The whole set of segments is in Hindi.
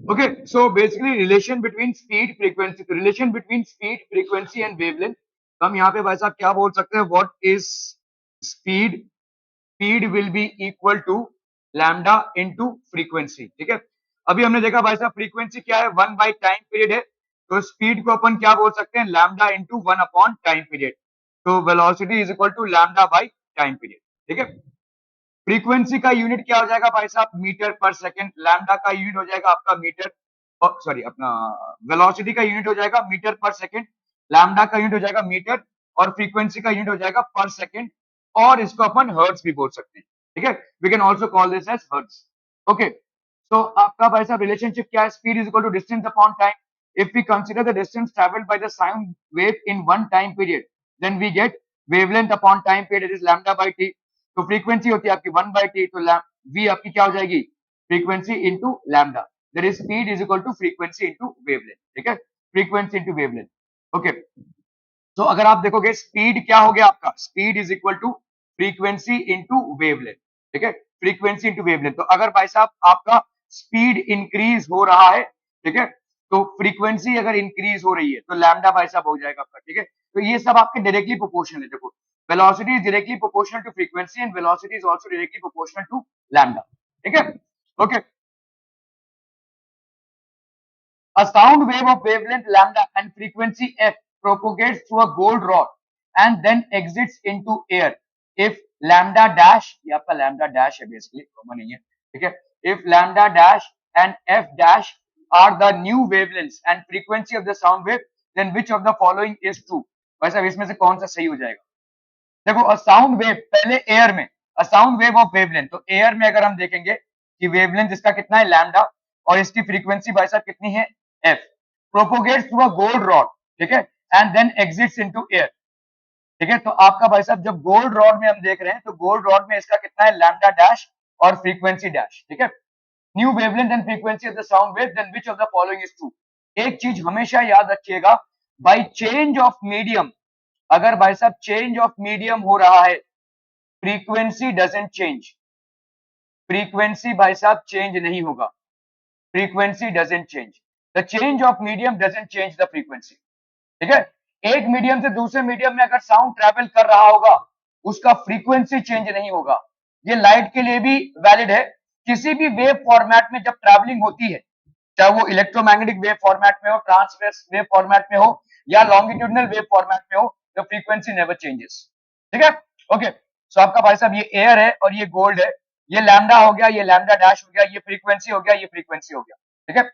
Okay, so basically relation between speed frequency, तो relation between speed frequency and wavelength, तो हम यहाँ पे भाई साहब क्या बोल सकते हैं, what is speed, speed will be equal to lambda into frequency। ठीक है, अभी हमने देखा भाई साहब फ्रीक्वेंसी क्या है, 1 बाई टाइम पीरियड है, तो स्पीड को अपन क्या बोल सकते हैं, lambda into 1 upon time period, तो velocity is equal to lambda by time period. ठीक है, फ्रीक्वेंसी का यूनिट क्या हो जाएगा भाई साहब, मीटर पर सेकंड, लैम्डा का यूनिट हो जाएगा आपका मीटर, सॉरी अपना वेलोसिटी का यूनिट हो जाएगा मीटर पर सेकंड, लैम्डा का यूनिट हो जाएगा मीटर, और फ्रीक्वेंसी का यूनिट हो जाएगा पर सेकंड, और इसको अपन हर्ट्ज भी बोल सकते हैं। ठीक है, we can also call this as hertz. Okay, तो आपका भाई साहब रिलेशनशिप क्या है, speed is equal to distance upon time. If we consider the distance travelled by the sound wave in one time period, then we get wavelength upon time period is lambda by T. तो फ्रीक्वेंसी होती है आपकी 1 बाई टी, तो वी आपकी क्या हो जाएगी, frequency into lambda, that is speed is equal to frequency into wavelength. ठीक है, फ्रीक्वेंसी इंटू वेवलेंथ। ओके, तो अगर आप देखोगे स्पीड क्या हो गया आपका, speed is equal to frequency into wavelength. ठीक है, फ्रीक्वेंसी इंटू वेवलेंथ, तो अगर भाई साहब आपका स्पीड इंक्रीज हो रहा है, ठीक है, तो फ्रीक्वेंसी अगर इंक्रीज हो रही है तो लैम्डा भाई साहब हो जाएगा आपका। ठीक है, तो ये सब आपके डायरेक्टली प्रोपोर्शनल है। देखो, velocity is directly proportional to frequency and velocity is also directly proportional to lambda। ठीक है, okay, a sound wave of wavelength lambda and frequency f propagates through a gold rod and then exits into air if lambda dash, ये आपका lambda dash है basically, common नहीं है। ठीक है, if lambda dash and f dash are the new wavelengths and frequency of the sound wave, then which of the following is true। वैसे इसमें से कौन सा सही हो जाएगा, देखो अ साउंड वेव, पहले एयर में a sound wave of wavelength, तो एयर में अगर हम देखेंगे कि वेवलेंथ इसका कितना है लैम्डा, और इसकी फ्रीक्वेंसी भाई साहब कितनी है F, propagates through a gold rod, ठीक है, and then exits into air. ठीक है, तो आपका भाई साहब जब गोल्ड रॉड में हम देख रहे हैं तो गोल्ड रॉड में इसका कितना है लैम्डा डैश और फ्रीक्वेंसी डैश। ठीक है, new wavelength and frequency of the sound wave, then which of the following is true. एक चीज हमेशा याद रखिएगा, बाय चेंज ऑफ मीडियम, अगर भाई साहब चेंज ऑफ मीडियम हो रहा है, फ्रीक्वेंसी डजंट चेंज, फ्रीक्वेंसी भाई साहब चेंज नहीं होगा, frequency doesn't change, the change of medium doesn't change the frequency. ठीक है, एक मीडियम से दूसरे मीडियम में अगर साउंड ट्रेवल कर रहा होगा, उसका फ्रीक्वेंसी चेंज नहीं होगा। ये लाइट के लिए भी वैलिड है, किसी भी वेव फॉर्मेट में जब ट्रैवलिंग होती है, चाहे वो इलेक्ट्रोमैग्नेटिक वेव फॉर्मेट में हो, ट्रांसवर्स वेव फॉर्मेट में हो, या लॉन्गिट्यूडनल वेव फॉर्मेट में हो, द फ्रीक्वेंसी नेवर चेंजेस। ठीक है, ओके, सो आपका भाई साहब ये एयर है और ये गोल्ड है, ये लैम्डा हो गया, ये लैम्डा डैश हो गया, ये फ्रीक्वेंसी हो गया, ये फ्रीक्वेंसी हो गया। ठीक है,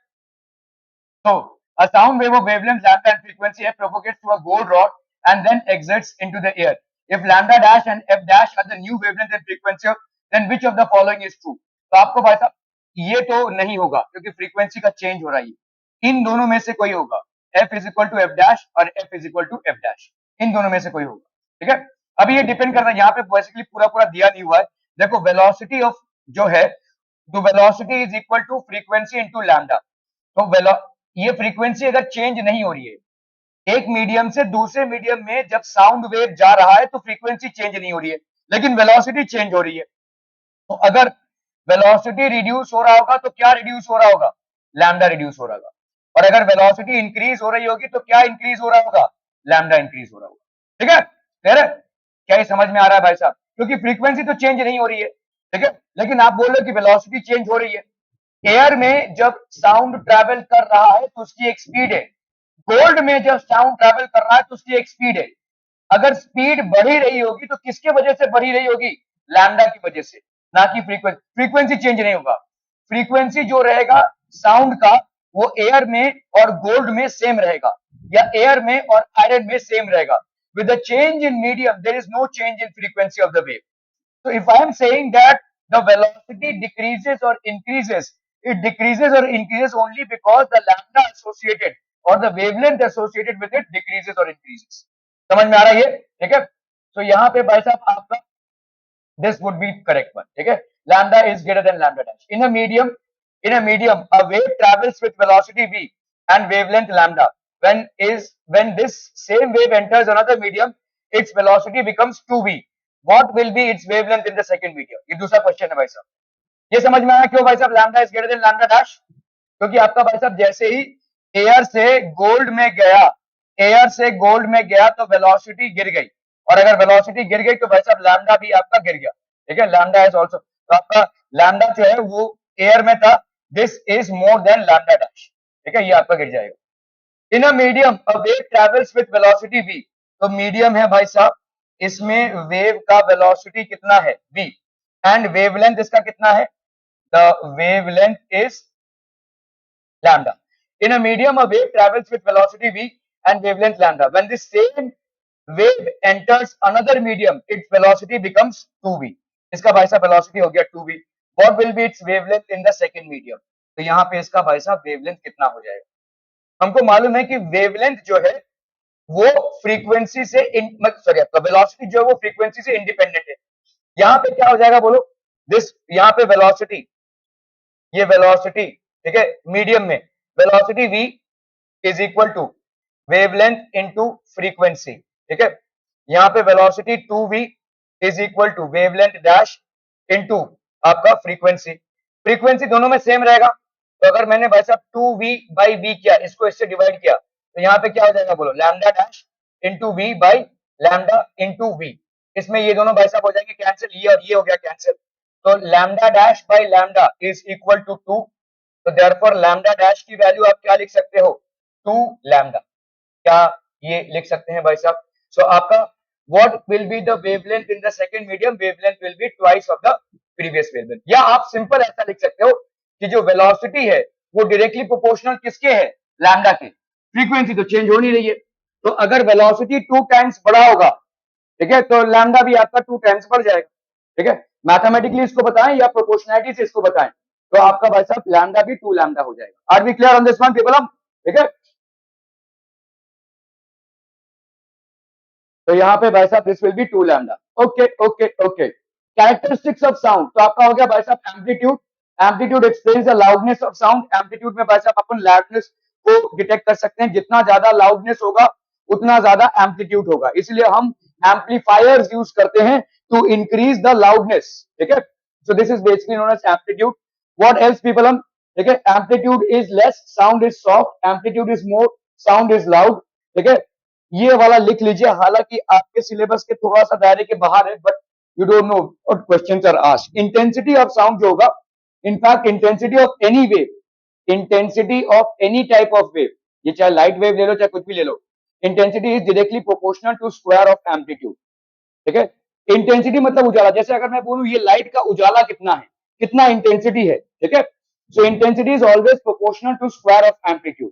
so a sound wave of wavelength lambda and frequency f propagates through a gold rod and then exits into the air. If lambda dash and f dash are the new wavelength and frequency of, then which of the following is true? तो आपको भाई साहब ये तो नहीं होगा क्योंकि फ्रीक्वेंसी का चेंज हो रहा है, इन दोनों में से कोई होगा, f is equal to F dash और f is equal to F dash, इन दोनों में से कोई होगा। ठीक है, अभी ये डिपेंड करता है, यहाँ पे बेसिकली पूरा पूरा दिया नहीं हुआ है। देखो वेलोसिटी ऑफ जो है, तो velocity is equal to frequency into lambda, तो ये फ्रीक्वेंसी अगर चेंज नहीं हो रही है, एक मीडियम से दूसरे मीडियम में जब साउंड वेव जा रहा है तो फ्रीक्वेंसी चेंज नहीं हो रही है, लेकिन वेलोसिटी चेंज हो रही है। तो अगर वेलोसिटी रिड्यूस हो रहा होगा तो क्या रिड्यूस हो रहा होगा, लैम्डा रिड्यूस हो रहा होगा, और अगर वेलोसिटी इंक्रीज हो रही होगी तो क्या इंक्रीज हो रहा होगा, लैम्डा इंक्रीज हो रहा होगा। ठीक है, क्लियर है, क्या ये समझ में आ रहा है भाई साहब, क्योंकि फ्रीक्वेंसी तो चेंज नहीं हो रही है। ठीक है, लेकिन आप बोल रहे हो कि वेलोसिटी चेंज हो रही है, एयर में जब साउंड ट्रेवल कर रहा है तो उसकी एक स्पीड है, गोल्ड में जब साउंड ट्रेवल कर रहा है तो उसकी एक स्पीड है। अगर स्पीड बढ़ी रही होगी तो किसके वजह से बढ़ी रही होगी, लैम्डा की वजह से, ना कि फ्रीक्वेंसी। फ्रीक्वेंसी चेंज नहीं होगा, फ्रीक्वेंसी जो रहेगा साउंड का वो एयर में और गोल्ड में सेम रहेगा, या एयर में और आयरन में सेम रहेगा। With the change in medium there is no change in frequency of the wave. So if I am saying that the velocity decreases or increases, it decreases or increases only because the lambda associated or the wavelength associated with it decreases or increases। समझ में आ रहा है ये, ठीक है, तो यहाँ पे भाई साहब आपका this would be correct one। ठीक है, lambda is greater than lambda dash in a medium, a wave travels with velocity v and wavelength lambda, when this same wave enters another medium its velocity becomes 2v, what will be its wavelength in the second medium। ये दूसरा क्वेश्चन है भाई साहब, ये समझ में आया क्यों भाई साहब lambda is greater than lambda dash. क्योंकि आपका भाई साहब जैसे ही एयर से गोल्ड में गया, एयर से गोल्ड में गया तो वेलोसिटी गिर गई, और अगर वेलोसिटी गिर गई तो भाई साहब लैम्डा भी आपका गिर गया। ठीक है, लैम्डा इज ऑल्सो, तो आपका लैम्डा जो है वो एयर में था, this is more than lambda dash. ठीक है, ये आपका गिर जाएगा। In a medium a wave travels with velocity v, तो मीडियम है भाई साहब, इसमें वेव का वेलोसिटी कितना है v, एंड वेवलेंथ इसका कितना है, the wavelength is lambda. In a medium, a wave travels with velocity v and wavelength lambda. When the same wave enters another medium, its velocity becomes 2v. इसका भाई साहब velocity हो गया 2v. What will be its wavelength in the second medium? तो यहाँ पे इसका भाई साहब wavelength कितना हो जाएगा? हमको मालूम है कि wavelength जो है वो फ्रीक्वेंसी से सॉरी आपका वेलोसिटी जो है वो फ्रीक्वेंसी से इंडिपेंडेंट है। यहाँ पे क्या हो जाएगा बोलो, दिस यहाँ पे वेलोसिटी, ये वेलोसिटी, ठीक है, मीडियम में velocity v is equal to wavelength into frequency. ठीक है, यहाँ पे velocity 2v is equal to wavelength dash into आपका फ्रीक्वेंसी। फ्रीक्वेंसी दोनों में सेम रहेगा, तो अगर मैंने भाई साहब 2v बाई v किया, इसको इससे डिवाइड किया, तो यहाँ पे क्या हो जाएगा बोलो, lambda dash into v by lambda into v। इसमें ये दोनों भाई साहब हो जाएंगे कैंसिल, ये और ये हो गया कैंसिल, तो lambda dash by lambda is equal to 2। तो देयरफॉर लैम्डा डैश की वैल्यू आप क्या लिख सकते हो, 2 लैम्डा, क्या ये लिख सकते हैं भाई साहब। सो आपका what will be the wavelength in the second medium, wavelength will be twice of the previous wavelength. या आप सिंपल ऐसा लिख सकते हो कि जो वेलोसिटी है वो डायरेक्टली प्रोपोर्शनल किसके है, लैम्डा के, फ्रीक्वेंसी तो चेंज हो नहीं रही है, तो अगर वेलोसिटी 2 टाइम्स बड़ा होगा, ठीक है, तो लैम्डा भी आपका 2 टाइम्स बढ़ जाएगा। ठीक है, मैथमेटिकली इसको बताएं या प्रोपोर्शनैलिटी से इसको बताएं, तो आपका भाई साहब लैम्डा भी 2 लैम्डा हो जाएगा। Are we clear on this one people? हम ठीक है, तो यहाँ पे भाई साहब this will be 2 lambda. Okay okay okay, characteristics of sound, तो आपका हो गया भाई साहब amplitude. Amplitude explains the loudness of sound. Amplitude में भाई साहब अपन लाउडनेस को डिटेक्ट कर सकते हैं, जितना ज्यादा लाउडनेस होगा उतना ज्यादा एम्पलीट्यूड होगा, इसलिए हम एम्पलीफायर्स यूज करते हैं टू इंक्रीज द लाउडनेस। ठीक है, so this is basically known as amplitude. What else people? हम ठीक है, amplitude is less, sound is soft, amplitude is more, sound is loud. ठीक है, ये वाला लिख लीजिए, हालांकि आपके सिलेबस के थोड़ा सा दायरे के बाहर है, but you don't know what questions are asked. Intensity of sound जो होगा, in fact intensity of any wave, intensity of any type of wave, ये चाहे लाइट वेव ले लो चाहे कुछ भी ले लो, intensity is directly proportional to square of amplitude. ठीक है, इंटेंसिटी मतलब उजाला, जैसे अगर मैं बोलूं ये लाइट का उजाला कितना है, कितना इंटेंसिटी है, ठीक है, so intensity is always proportional to square of amplitude.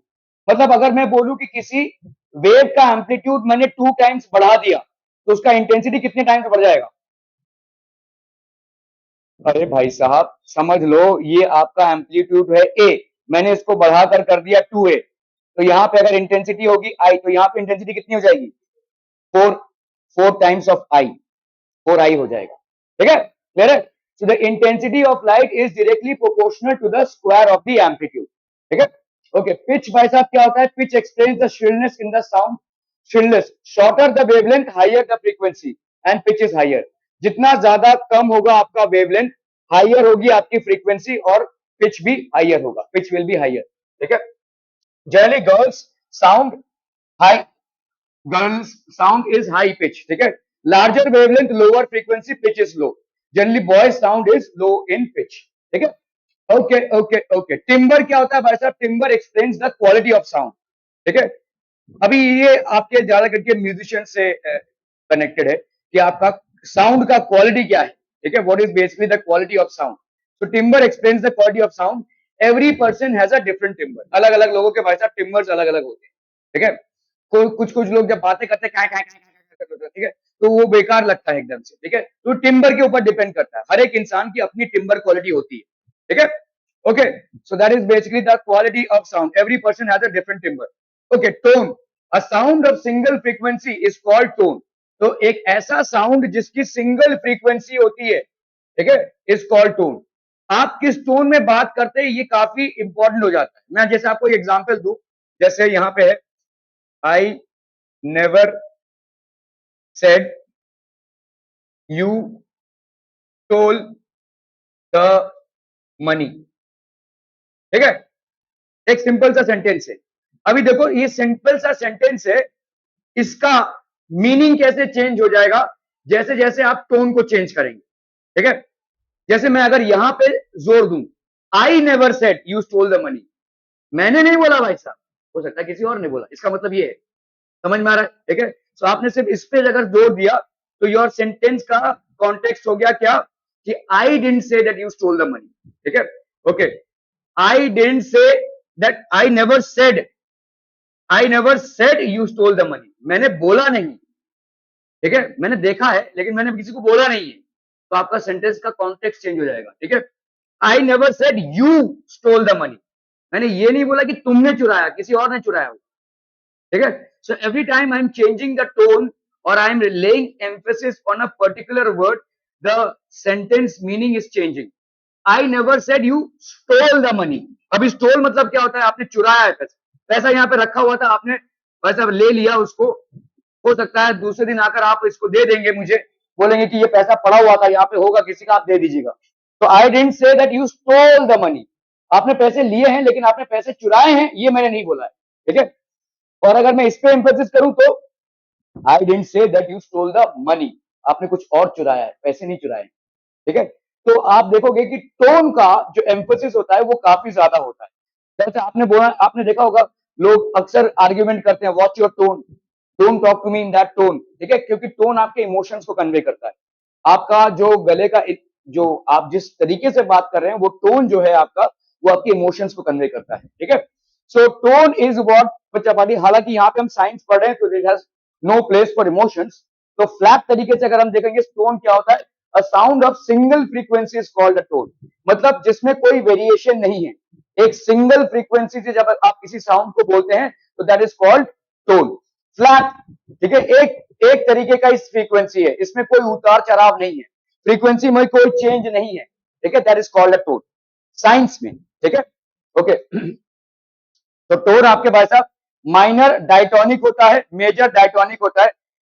मतलब अगर मैं बोलूं कि किसी वेव का एम्पलीट्यूड मैंने 2 टाइम्स बढ़ा दिया, तो उसका इंटेंसिटी कितने टाइम्स बढ़ जाएगा? अरे भाई साहब समझ लो, ये आपका एम्पलीट्यूड है ए, मैंने इसको बढ़ाकर कर दिया 2a, तो यहाँ पे अगर इंटेंसिटी होगी आई, तो यहाँ पे इंटेंसिटी कितनी हो जाएगी, 4, 4 टाइम्स ऑफ आई, 4i हो जाएगा। ठीक है, क्लियर है? So the intensity of light is directly proportional to the square of the amplitude. ठीक है, ओके। पिच भाई साहब क्या होता है, pitch explains the shrillness in the sound. Shrillness, shorter the wavelength higher the frequency and pitch is higher. जितना ज्यादा कम होगा आपका वेवलेंथ, हायर होगी आपकी फ्रीक्वेंसी और पिच भी हायर होगा, पिच विल बी हायर। ठीक है, generally girls sound high, girls sound is high pitch. ठीक है, larger wavelength lower frequency pitch is low, generally boys sound is low in pitch. ठीक है, ओके ओके ओके। टिम्बर क्या होता है भाई साहब, timber explains the quality of sound. ठीक है, अभी ये आपके ज्यादा करके म्यूजिशियन से कनेक्टेड है कि आपका साउंड का क्वालिटी क्या है। ठीक है, what is basically the quality of sound. तो timbre explains the quality of sound. Every person has a different timbre, अलग अलग लोगों के भाई साहब टिम्बर्स अलग अलग होते हैं। ठीक है, कुछ कुछ लोग जब बातें करते हैं ठीक है, तो वो बेकार लगता है एकदम से। ठीक है, तो टिम्बर के ऊपर डिपेंड करता है, हर एक इंसान की अपनी टिम्बर क्वालिटी होती है। ठीक है, okay, so that is basically the quality of sound, every person has a different timber. Okay, tone, a sound of single frequency is called tone. तो एक ऐसा साउंड जिसकी सिंगल फ्रीक्वेंसी होती है, ठीक है, इज कॉल्ड टोन। आप किस टोन में बात करते हैं ये काफी इंपॉर्टेंट हो जाता है। मैं जैसे आपको एग्जांपल दूं, जैसे यहां पे है, आई never said you toll the money. ठीक है, एक सिंपल सा सेंटेंस है। अभी देखो ये सिंपल सा सेंटेंस है, इसका मीनिंग कैसे चेंज हो जाएगा जैसे जैसे आप टोन को चेंज करेंगे। ठीक है, जैसे मैं अगर यहां पे जोर दूं, आई never said you stole the money, मैंने नहीं बोला भाई साहब, हो सकता है किसी और ने बोला, इसका मतलब ये है। समझ में आ रहा है? ठीक है, तो आपने सिर्फ इस पे अगर जोर दिया तो योर सेंटेंस का कॉन्टेक्स्ट हो गया क्या कि I didn't say that you stole the money. ठीक है, okay, I didn't say that, I never said you stole the money, मैंने बोला नहीं। ठीक है, मैंने देखा है लेकिन मैंने किसी को बोला नहीं है, तो आपका सेंटेंस का कॉन्टेक्स्ट चेंज हो जाएगा। ठीक है, आई never said you stole the money, मैंने ये नहीं बोला कि तुमने चुराया, किसी और ने चुराया हो। ठीक है, so every time I am changing the tone और I am laying emphasis on a particular word, the sentence meaning is changing. I never said you stole the money, अभी स्टोल मतलब क्या होता है, आपने चुराया है पैसा, पैसा यहाँ पे रखा हुआ था, आपने पैसा ले लिया उसको, हो सकता है दूसरे दिन आकर आप इसको दे देंगे मुझे, बोलेंगे कि ये पैसा पड़ा हुआ था यहाँ पे, होगा किसी का, आप दे दीजिएगा। तो I didn't say that you stole the money, आपने पैसे लिए हैं लेकिन आपने पैसे चुराए हैं ये मैंने नहीं बोला है। ठीक है, और अगर मैं इस पे एम्फेसिस करूं तो I didn't say that you stole the money, आपने कुछ और चुराया है, पैसे नहीं चुराए। ठीक है, तो आप देखोगे कि टोन का जो एम्फोसिस होता है वो काफी ज्यादा होता है। जैसे आपने बोला, आपने देखा होगा लोग अक्सर आर्ग्यूमेंट करते हैं, watch your tone, don't talk to me in that tone. ठीक है, क्योंकि टोन आपके इमोशंस को कन्वे करता है, आपका जो गले का जो आप जिस तरीके से बात कर रहे हैं वो टोन जो है आपका, वो आपके इमोशंस को कन्वे करता है। ठीक है, सो टोन इज व्हाट बच्चा, हालांकि यहाँ पे हम साइंस पढ़ रहे हैं तो it has no place for emotions. तो फ्लैट तरीके से अगर हम देखेंगे टोन क्या होता है, a sound of single frequency is called a tone, मतलब जिसमें कोई वेरिएशन नहीं है, एक सिंगल फ्रीक्वेंसी से जब आप किसी साउंड को बोलते हैं तो that is called tone, flat. ठीक है, एक एक तरीके का इस फ्रीक्वेंसी है, इसमें कोई उतार चढ़ाव नहीं है, फ्रीक्वेंसी में कोई चेंज नहीं है। ठीक है, that is called a tone science में। ठीक है, ओके, तो टोन आपके भाई साहब माइनर डायटोनिक होता है, मेजर डायटोनिक होता है,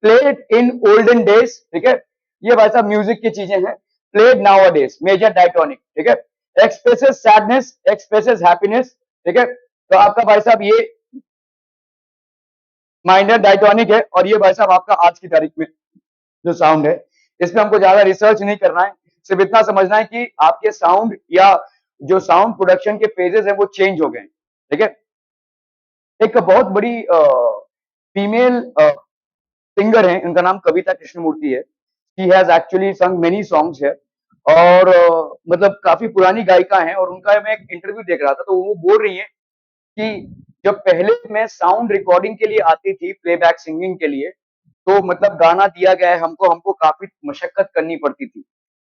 प्लेड इन ओल्डन डेज। ठीक है, ये भाई साहब म्यूजिक की चीजें हैं, played nowadays, major diatonic. ठीक है, एक्सप्रेसेस सैडनेस, एक्सप्रेसेस हैप्पीनेस। ठीक है, तो आपका भाई साहब ये माइनर डायटोनिक है, और ये भाई साहब आपका आज की तारीख में जो साउंड है, इसमें हमको ज्यादा रिसर्च नहीं करना है, सिर्फ इतना समझना है कि आपके साउंड या जो साउंड प्रोडक्शन के फेजेस है वो चेंज हो गए। ठीक है, एक बहुत बड़ी फीमेल सिंगर है, उनका नाम कविता कृष्णमूर्ति है, शी हैज एक्चुअली संग मेनी सॉन्ग्स है, और मतलब काफी पुरानी गायिका है, और उनका मैं एक इंटरव्यू देख रहा था तो वो बोल रही है कि जब पहले मैं साउंड रिकॉर्डिंग के लिए आती थी, प्लेबैक सिंगिंग के लिए, तो मतलब गाना दिया गया है हमको, हमको काफी मशक्कत करनी पड़ती थी,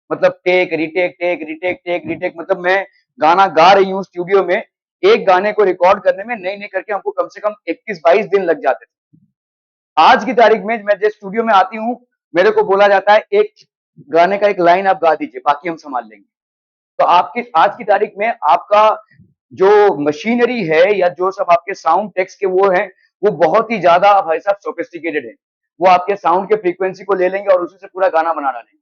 मतलब take retake take retake take retake, मतलब मैं गाना गा रही हूँ स्टूडियो में, एक गाने को रिकॉर्ड करने में नई नई करके हमको कम से कम 21-22 दिन लग जाते थे। आज की तारीख में मैं जिस स्टूडियो में आती हूँ, मेरे को बोला जाता है एक गाने का एक लाइन आप गा दीजिए, बाकी हम संभाल लेंगे। तो आपकी आज की तारीख में आपका जो मशीनरी है या जो सब आपके साउंड टेक्स के वो हैं, वो बहुत ही ज्यादा भाई साहब सोफिस्टिकेटेड है, वो आपके साउंड के फ्रीक्वेंसी को ले लेंगे और उसी से पूरा गाना बना डालेंगे।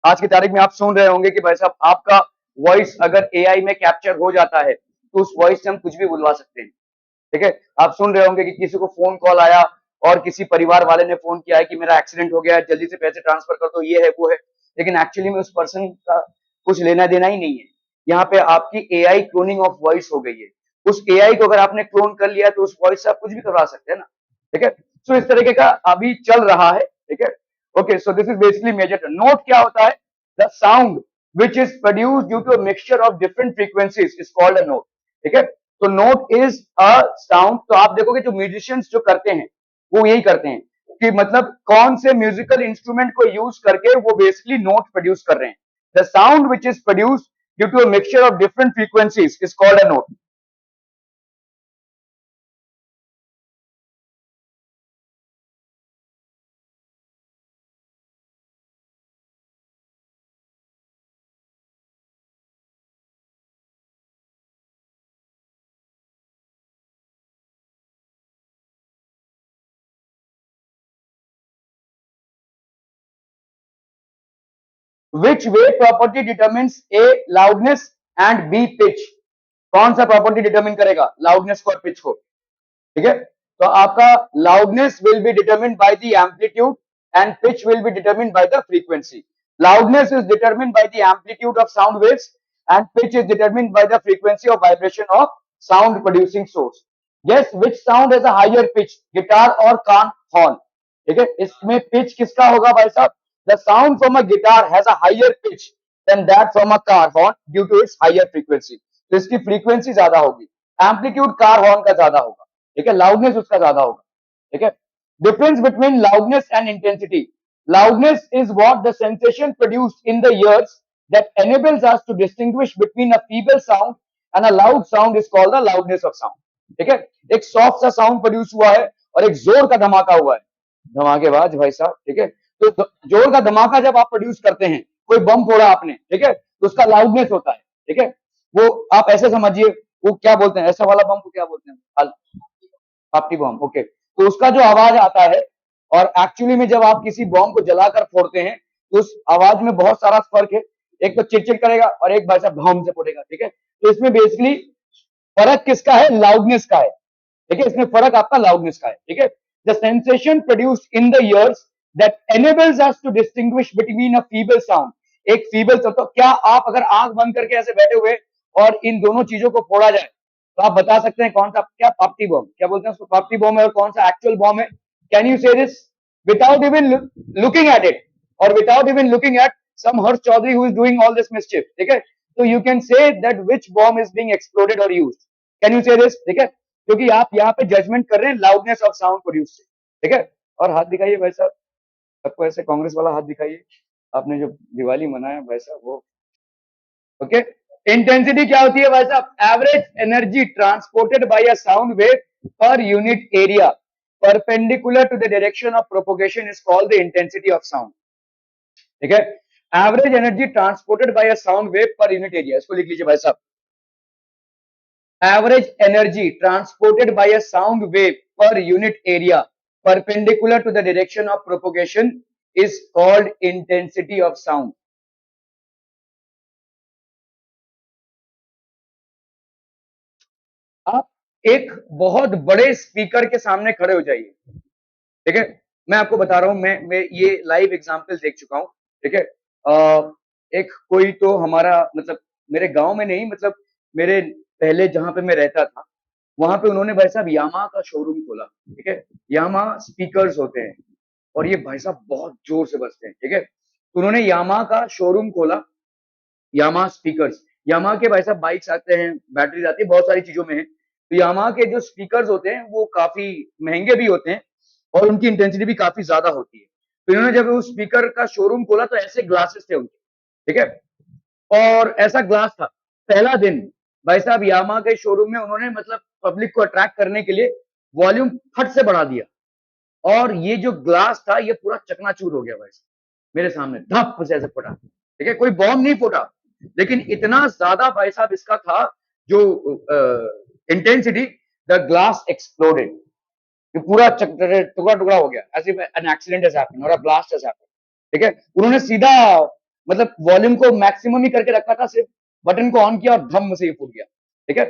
आज की तारीख में आप सुन रहे होंगे कि भाई साहब आपका वॉइस अगर एआई में कैप्चर हो जाता है तो उस वॉइस से हम कुछ भी बुलवा सकते हैं। ठीक है, आप सुन रहे होंगे कि किसी को फोन कॉल आया और किसी परिवार वाले ने फोन किया है कि मेरा एक्सीडेंट हो गया है, जल्दी से पैसे ट्रांसफर कर दो, ये है वो है, लेकिन एक्चुअली में उस पर्सन का कुछ लेना देना ही नहीं है। यहाँ पे आपकी एआई क्लोनिंग ऑफ वॉइस हो गई है, उस एआई को अगर आपने क्लोन कर लिया तो उस वॉइस से आप कुछ भी करवा सकते हैं ना। ठीक है, सो इस तरीके का अभी चल रहा है। ठीक है, okay, so this is basically major note क्या होता है, the sound which is produce due to mixture of different frequencies is called a note. ठीक है, तो नोट इज अ साउंड, तो आप देखोगे जो म्यूजिशियंस जो करते हैं वो यही करते हैं कि मतलब कौन से म्यूजिकल इंस्ट्रूमेंट को यूज करके वो बेसिकली नोट प्रोड्यूस कर रहे हैं, the sound which is produce due to a mixture of different frequencies is called a note. Which way property determines A loudness and B pitch? कौन सा प्रॉपर्टी डिटरमिन करेगा? लाउडनेस को और पिच को। ठीक है, तो आपका loudness will be determined by the amplitude and pitch will be determined by the frequency. Loudness is determined by the amplitude of sound waves and pitch is determined by the frequency of vibration of sound producing source. Guess which sound has a higher pitch, guitar or car horn? ठीक है, इसमें पिच किसका होगा भाई साहब? The sound from a guitar has a higher pitch than that from a car horn due to its higher frequency. तो इसकी फ्रीक्वेंसी ज्यादा होगी, एम्पलीट्यूड कार हॉर्न का ज्यादा होगा. ठीक है, लाउडनेस उसका ज्यादा होगा. ठीक है, difference between loudness and intensity. Loudness is what the sensation produced in the ears that enables us to distinguish between a feeble sound and a loud sound is called the loudness of sound. ठीक है, एक सॉफ्ट सा साउंड प्रोड्यूस हुआ है और एक जोर का धमाका हुआ है, धमाकेबाज भाई साहब. ठीक है, तो जोर का धमाका जब आप प्रोड्यूस करते हैं, कोई बम फोड़ा आपने, ठीक है, तो उसका लाउडनेस होता है. ठीक है, वो आप ऐसे समझिए, वो क्या बोलते हैं, ऐसा वाला बम को क्या बोलते हैं? पापटी बम. ओके, तो उसका जो आवाज आता है और एक्चुअली में जब आप किसी बॉम्ब को जलाकर फोड़ते हैं तो उस आवाज में बहुत सारा फर्क है. एक तो चिड़चिड़ करेगा और एक भाई साहब भौम से फोड़ेगा. ठीक है, तो इसमें बेसिकली फर्क किसका है? लाउडनेस का है. ठीक है, इसमें फर्क आपका लाउडनेस का है. ठीक है, the sensation produced in the ears that enables us to distinguish between a feeble sound. एक फीबल साउंड, तो क्या आप अगर आंख बंद करके ऐसे बैठे हुए और इन दोनों चीजों को फोड़ा जाए तो आप बता सकते हैं कौन सा, क्या पापटी बम, क्या बोलते हैं उसको, पापटी बम है, और कौन सा एक्चुअल बम है? Can you say this without even looking at it or without even looking at some Harsh Chaudhary who is doing all this mischief? ठीक है, so you can say that which bomb is being exploded or used. Can you say this? ठीक है, क्योंकि आप यहाँ पे जजमेंट कर रहे हैं लाउडनेस ऑफ साउंड प्रोड्यूस से. ठीक है, और हाथ दिखाइए भाई साहब, सबको ऐसे कांग्रेस वाला हाथ दिखाइए, आपने जो दिवाली मनाया भाई साहब वो. ओके, इंटेंसिटी क्या होती है भाई साहब? Average energy transported by a sound wave per unit area perpendicular to the direction of propagation is called the intensity of sound. ठीक है, average energy transported by a sound wave per unit area, इसको लिख लीजिए भाई साहब. Average energy transported by a sound wave per unit area perpendicular to the direction of propagation is called intensity of sound. आप एक बहुत बड़े स्पीकर के सामने खड़े हो जाइए. ठीक है, मैं आपको बता रहा हूं, मैं ये लाइव एग्जांपल देख चुका हूं. ठीक है, एक कोई तो हमारा मतलब मेरे गांव में नहीं, मतलब मेरे पहले जहां पे मैं रहता था वहां पे उन्होंने भाई साहब यामा का शोरूम खोला. ठीक है, यामा स्पीकर्स होते हैं और ये भाई साहब बहुत जोर से बजते हैं. ठीक है, तो उन्होंने यामा का शोरूम खोला, यामा स्पीकर्स. यामा के भाई साहब बाइक्स आते हैं, बैटरीज आती है, बहुत सारी चीजों में है. तो यामा के जो स्पीकर्स होते हैं वो काफी महंगे भी होते हैं और उनकी इंटेंसिटी भी काफी ज्यादा होती है. तो इन्होंने जब उस स्पीकर का शोरूम खोला तो ऐसे ग्लासेस थे उनके. ठीक है, और ऐसा ग्लास था. पहला दिन भाई साहब यामा के शोरूम में उन्होंने मतलब पब्लिक को अट्रैक्ट करने के लिए वॉल्यूम फट से बढ़ा दिया और ये जो ग्लास था ये पूरा चकनाचूर हो गया भाई साहब, मेरे सामने धप से ऐसे फटा. ठीक है, कोई बॉम्ब नहीं फूटा, लेकिन इतना ज्यादा भाई साहब इसका था जो इंटेंसिटी, द ग्लास एक्सप्लोडेड. ये पूरा टुकड़ा टुकड़ा हो गया, ऐसे एन एक्सीडेंट हैज हैपेंड और अ ब्लास्ट हैज हैपेंड. ठीक है, उन्होंने सीधा मतलब वॉल्यूम को मैक्सिमम ही करके रखा था, सिर्फ बटन को ऑन किया और धम से ये फूट गया. ठीक है,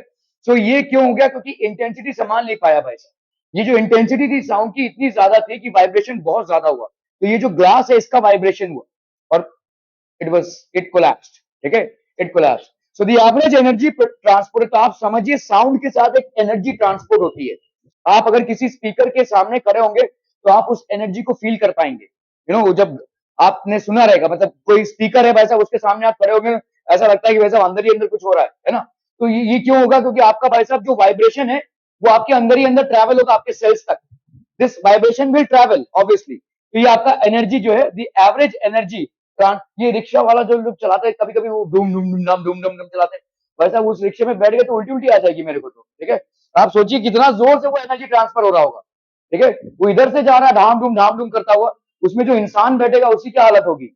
सो ये क्यों हो गया? क्योंकि इंटेंसिटी संभाल नहीं पाया भाई साहब. ये जो इंटेंसिटी थी साउंड की इतनी ज्यादा थी कि वाइब्रेशन बहुत ज्यादा हुआ. तो ये जो ग्लास है इसका वाइब्रेशन हुआ और इट कोलैप्स्ड. ठीक है, it collapsed. So the average energy transport, तो आप समझिए साउंड के साथ एक एनर्जी ट्रांसपोर्ट होती है. आप अगर किसी स्पीकर के सामने खड़े होंगे तो आप उस एनर्जी को फील कर पाएंगे. जब आपने सुना रहेगा, मतलब कोई स्पीकर है भाई साहब उसके सामने आप खड़े होंगे, ऐसा लगता है कि भाई साहब अंदर ही अंदर कुछ हो रहा है ना. तो ये क्यों होगा? क्योंकि आपका भाई साहब जो वाइब्रेशन है वो आपके अंदर ही अंदर ट्रैवल होगा आपके सेल्स तक. This vibration will travel obviously. तो ये आपका एनर्जी जो है, द एवरेज एनर्जी. ये रिक्शा वाला जो लोग चलाते हैं कभी कभी वो डूम डूम डूम डूम चलाते हैं भाई साहब, उस रिक्शे में बैठ गए तो उल्टी उल्टी आ जाएगी मेरे को तो. ठीक है, आप सोचिए कितना जोर से वो एनर्जी ट्रांसफर हो रहा होगा. ठीक है, वो इधर से जा रहा है धाम धूम करता हुआ, उसमें जो इंसान बैठेगा उसकी क्या हालत होगी?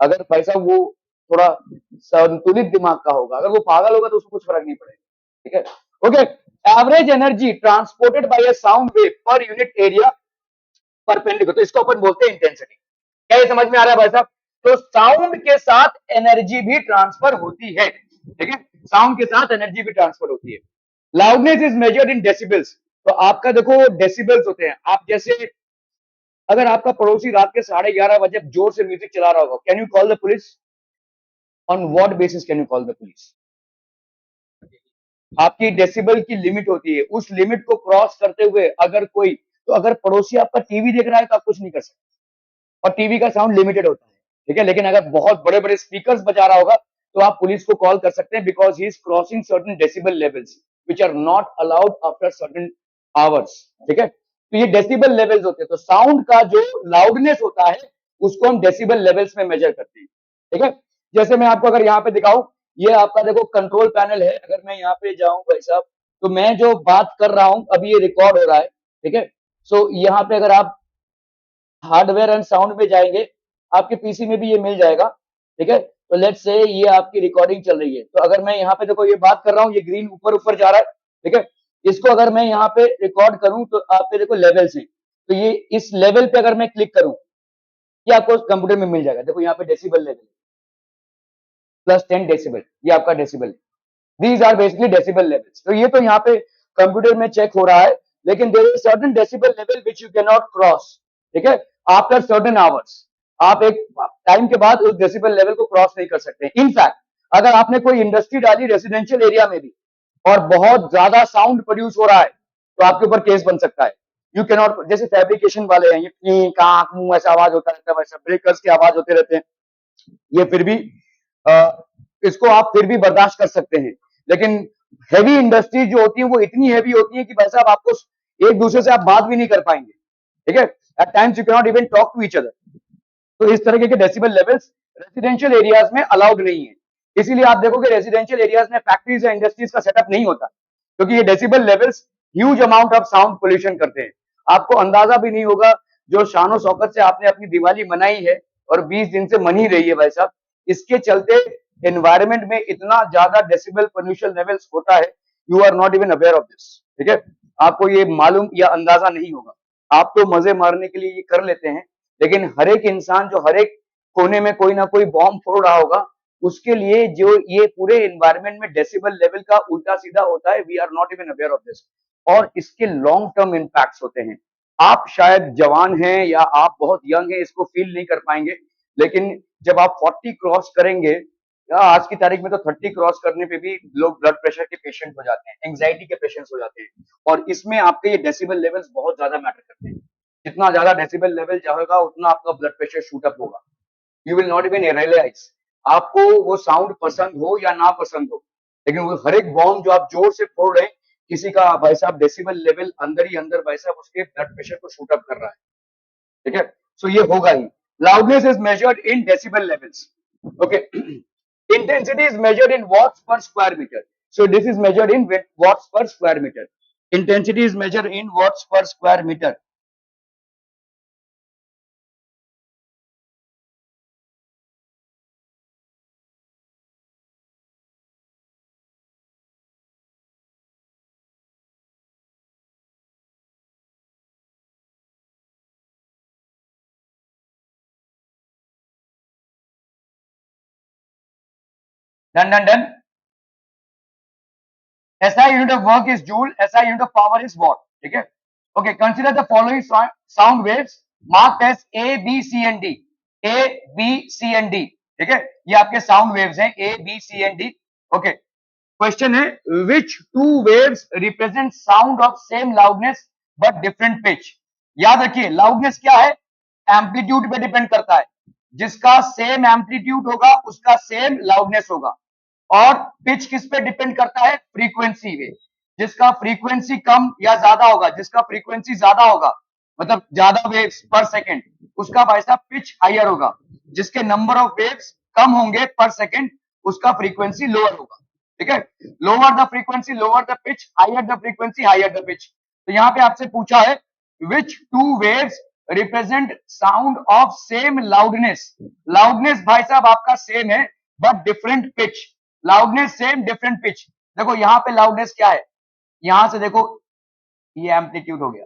अगर भाई साहब वो थोड़ा संतुलित दिमाग का होगा, अगर वो पागल होगा तो उसको कुछ फर्क नहीं पड़ेगा. ठीक है, okay. Average energy transported by a sound wave per unit area perpendicular, तो इसको अपन बोलते हैं इंटेंसिटी. क्या ये समझ में आ रहा है भाई साहब? तो साउंड के साथ एनर्जी भी ट्रांसफर होती है. ठीक है, साउंड के साथ एनर्जी भी ट्रांसफर होती है। Loudness is measured in decibels. तो आपका देखो डेसिबल्स होते हैं, आप जैसे अगर आपका पड़ोसी रात के 11:30 बजे जोर से म्यूजिक चला रहा होगा, can you call the police? On what basis can you call the police? आपकी डेसिबल की लिमिट होती है, उस लिमिट को क्रॉस करते हुए अगर कोई, तो अगर पड़ोसी आपका टीवी देख रहा है तो आप कुछ नहीं कर सकते, और टीवी का साउंड लिमिटेड होता है, ठीक है। लेकिन अगर बहुत बड़े बड़े स्पीकर्स बजा रहा होगा तो आप पुलिस को कॉल कर सकते हैं, because he is crossing certain decibel levels which are not allowed after certain hours, ठीक है। तो ये डेसिबल लेवल्स होते हैं। तो साउंड का जो लाउडनेस होता है उसको हम डेसिबल लेवल्स में मेजर करते हैं, ठीक है। जैसे मैं आपको अगर यहाँ पे दिखाऊं, ये आपका देखो कंट्रोल पैनल है, अगर मैं यहाँ पे जाऊं भाई साहब, तो मैं जो बात कर रहा हूं अभी ये रिकॉर्ड हो रहा है, ठीक है। सो यहाँ पे अगर आप हार्डवेयर एंड साउंड में जाएंगे, आपके पीसी में भी ये मिल जाएगा, ठीक है। तो लेट्स से ये आपकी रिकॉर्डिंग चल रही है, तो अगर मैं यहाँ पे देखो ये बात कर रहा हूँ, ये ग्रीन ऊपर ऊपर जा रहा है, ठीक है। इसको अगर मैं यहाँ पे रिकॉर्ड करूं तो आप पे देखो लेवल्स हैं, तो ये इस लेवल पे अगर मैं क्लिक करूं, ये आपको कंप्यूटर में मिल जाएगा। देखो यहाँ पे डेसिबल लेवल +10 डेसिबल, ये आपका decibel. These are basically decibel levels. तो ये तो यहाँ पे कंप्यूटर में चेक हो रहा है, लेकिन there is certain decibel level which you can not cross, ठीक है, आफ्टर सर्टेन आवर्स। आप एक टाइम के बाद उस डेसिबल लेवल को क्रॉस नहीं कर सकते। इनफैक्ट अगर आपने कोई इंडस्ट्री डाली रेसिडेंशियल एरिया में भी और बहुत ज्यादा साउंड प्रोड्यूस हो रहा है, तो आपके ऊपर केस बन सकता है। यू कैन नॉट, जैसे फैब्रिकेशन वाले हैं, ये कांक मुंह ऐसा आवाज होता रहता है, वैसा ब्रेकर्स की आवाज होते रहते हैं, ये फिर भी इसको आप फिर भी बर्दाश्त कर सकते हैं। लेकिन हेवी इंडस्ट्रीज जो होती है वो इतनी हेवी होती है कि भाई साहब आपको एक दूसरे से आप बात भी नहीं कर पाएंगे, ठीक है। At times you can not even talk to each other. तो इस तरह के डेसिबल लेवल्स रेसिडेंशियल एरियाज में अलाउड नहीं है। इसीलिए आप देखोगे रेसिडेंशियल एरियाज में फैक्ट्रीज या इंडस्ट्रीज का सेटअप नहीं होता, क्योंकि ये decibel levels huge amount of sound pollution करते हैं। आपको अंदाजा भी नहीं होगा, जो शानो शौकत से आपने अपनी दिवाली मनाई है और 20 दिन से मन ही रही है भाई साहब, इसके चलते एनवायरमेंट में इतना ज्यादा डेसिबल पोल्यूशन लेवल्स होता है, you are not even aware of this, ठीक है। आपको ये मालूम या अंदाजा नहीं होगा। आप तो मजे मारने के लिए ये कर लेते हैं, लेकिन हर एक इंसान जो हर एक कोने में कोई ना कोई बॉम्ब फोड़ रहा होगा, उसके लिए जो ये पूरे एनवायरमेंट में डेसिबल लेवल का उल्टा सीधा होता है, we are not even aware of this, और इसके लॉन्ग टर्म इंपैक्ट्स होते हैं। आप शायद जवान हैं या आप बहुत यंग हैं, इसको फील नहीं कर पाएंगे, लेकिन जब आप 40 क्रॉस करेंगे, या आज की तारीख में तो 30 क्रॉस करने पे भी लोग ब्लड प्रेशर के पेशेंट हो जाते हैं, एंग्जाइटी के पेशेंट्स हो जाते हैं, और इसमें आपके ये डेसिबल लेवल्स बहुत ज्यादा मैटर करते हैं। जितना ज्यादा डेसिबल लेवल जाएगा उतना आपका ब्लड प्रेशर शूट अप होगा। You will not even realise, आपको वो साउंड पसंद हो या ना पसंद हो, लेकिन वो हर एक बॉम्ब जो आप जोर से फोड़ रहे हैं, किसी का भाई साहब डेसिबल लेवल अंदर ही अंदर भाई साहब उसके ब्लड प्रेशर को शूट अप कर रहा है, ठीक है। सो ये होगा ही। Loudness is measured in decibel levels, okay. Intensity is measured in watts per square metre, so this is measured in watts per square metre. Intensity is measured in watts per square metre. Done done done. SI unit of work is joule, SI unit of power is watt, ठीक है। Okay, consider the following sound waves marked as A, B, C and D. A, B, C and D, ठीक है। ये आपके साउंड वेव्स हैं A, B, C and D, okay. Question है which two waves represent sound of same loudness but different pitch। याद रखिए लाउडनेस क्या है, एम्पलीट्यूड पे डिपेंड करता है, जिसका सेम एम्पलीट्यूड होगा उसका सेम लाउडनेस होगा। और पिच किस पे डिपेंड करता है, फ्रीक्वेंसी पे। जिसका फ्रीक्वेंसी कम या ज्यादा होगा, जिसका फ्रीक्वेंसी ज्यादा होगा मतलब ज्यादा वेव्स पर सेकंड, उसका भाई साहब पिच हायर होगा। जिसके नंबर ऑफ वेव्स कम होंगे पर सेकंड, उसका फ्रीक्वेंसी लोअर होगा, ठीक है। Lower the frequency lower the pitch, higher the frequency higher the pitch. तो यहाँ पे आपसे पूछा है which two waves represent sound of same loudness. Loudness भाई साहब आपका सेम है but different pitch. Loudness same different pitch. देखो यहाँ पे लाउडनेस क्या है, यहां से देखो ये एम्पलीट्यूड हो गया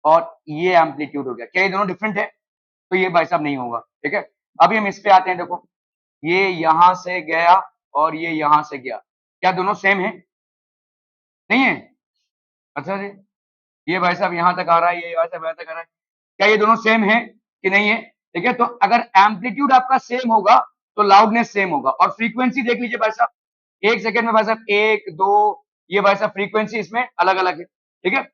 और ये एम्पलीट्यूड हो गया, क्या ये दोनों डिफरेंट है? तो ये भाई साहब नहीं होगा, ठीक है। अभी हम इस पे आते हैं, देखो ये यहां से गया और ये यहां से गया, क्या दोनों सेम है? नहीं है? अच्छा जी, ये भाई साहब यहां तक आ रहा है, ये भाई साहब यहां तक आ रहा है, क्या ये दोनों सेम है कि नहीं है? ठीक है, तो अगर एम्पलीट्यूड आपका सेम होगा तो लाउडनेस सेम होगा। और फ्रीक्वेंसी देख लीजिए भाई साहब, एक सेकंड में भाई साहब, एक दो, ये भाई साहब फ्रीक्वेंसी इसमें अलग अलग है। ठीक है,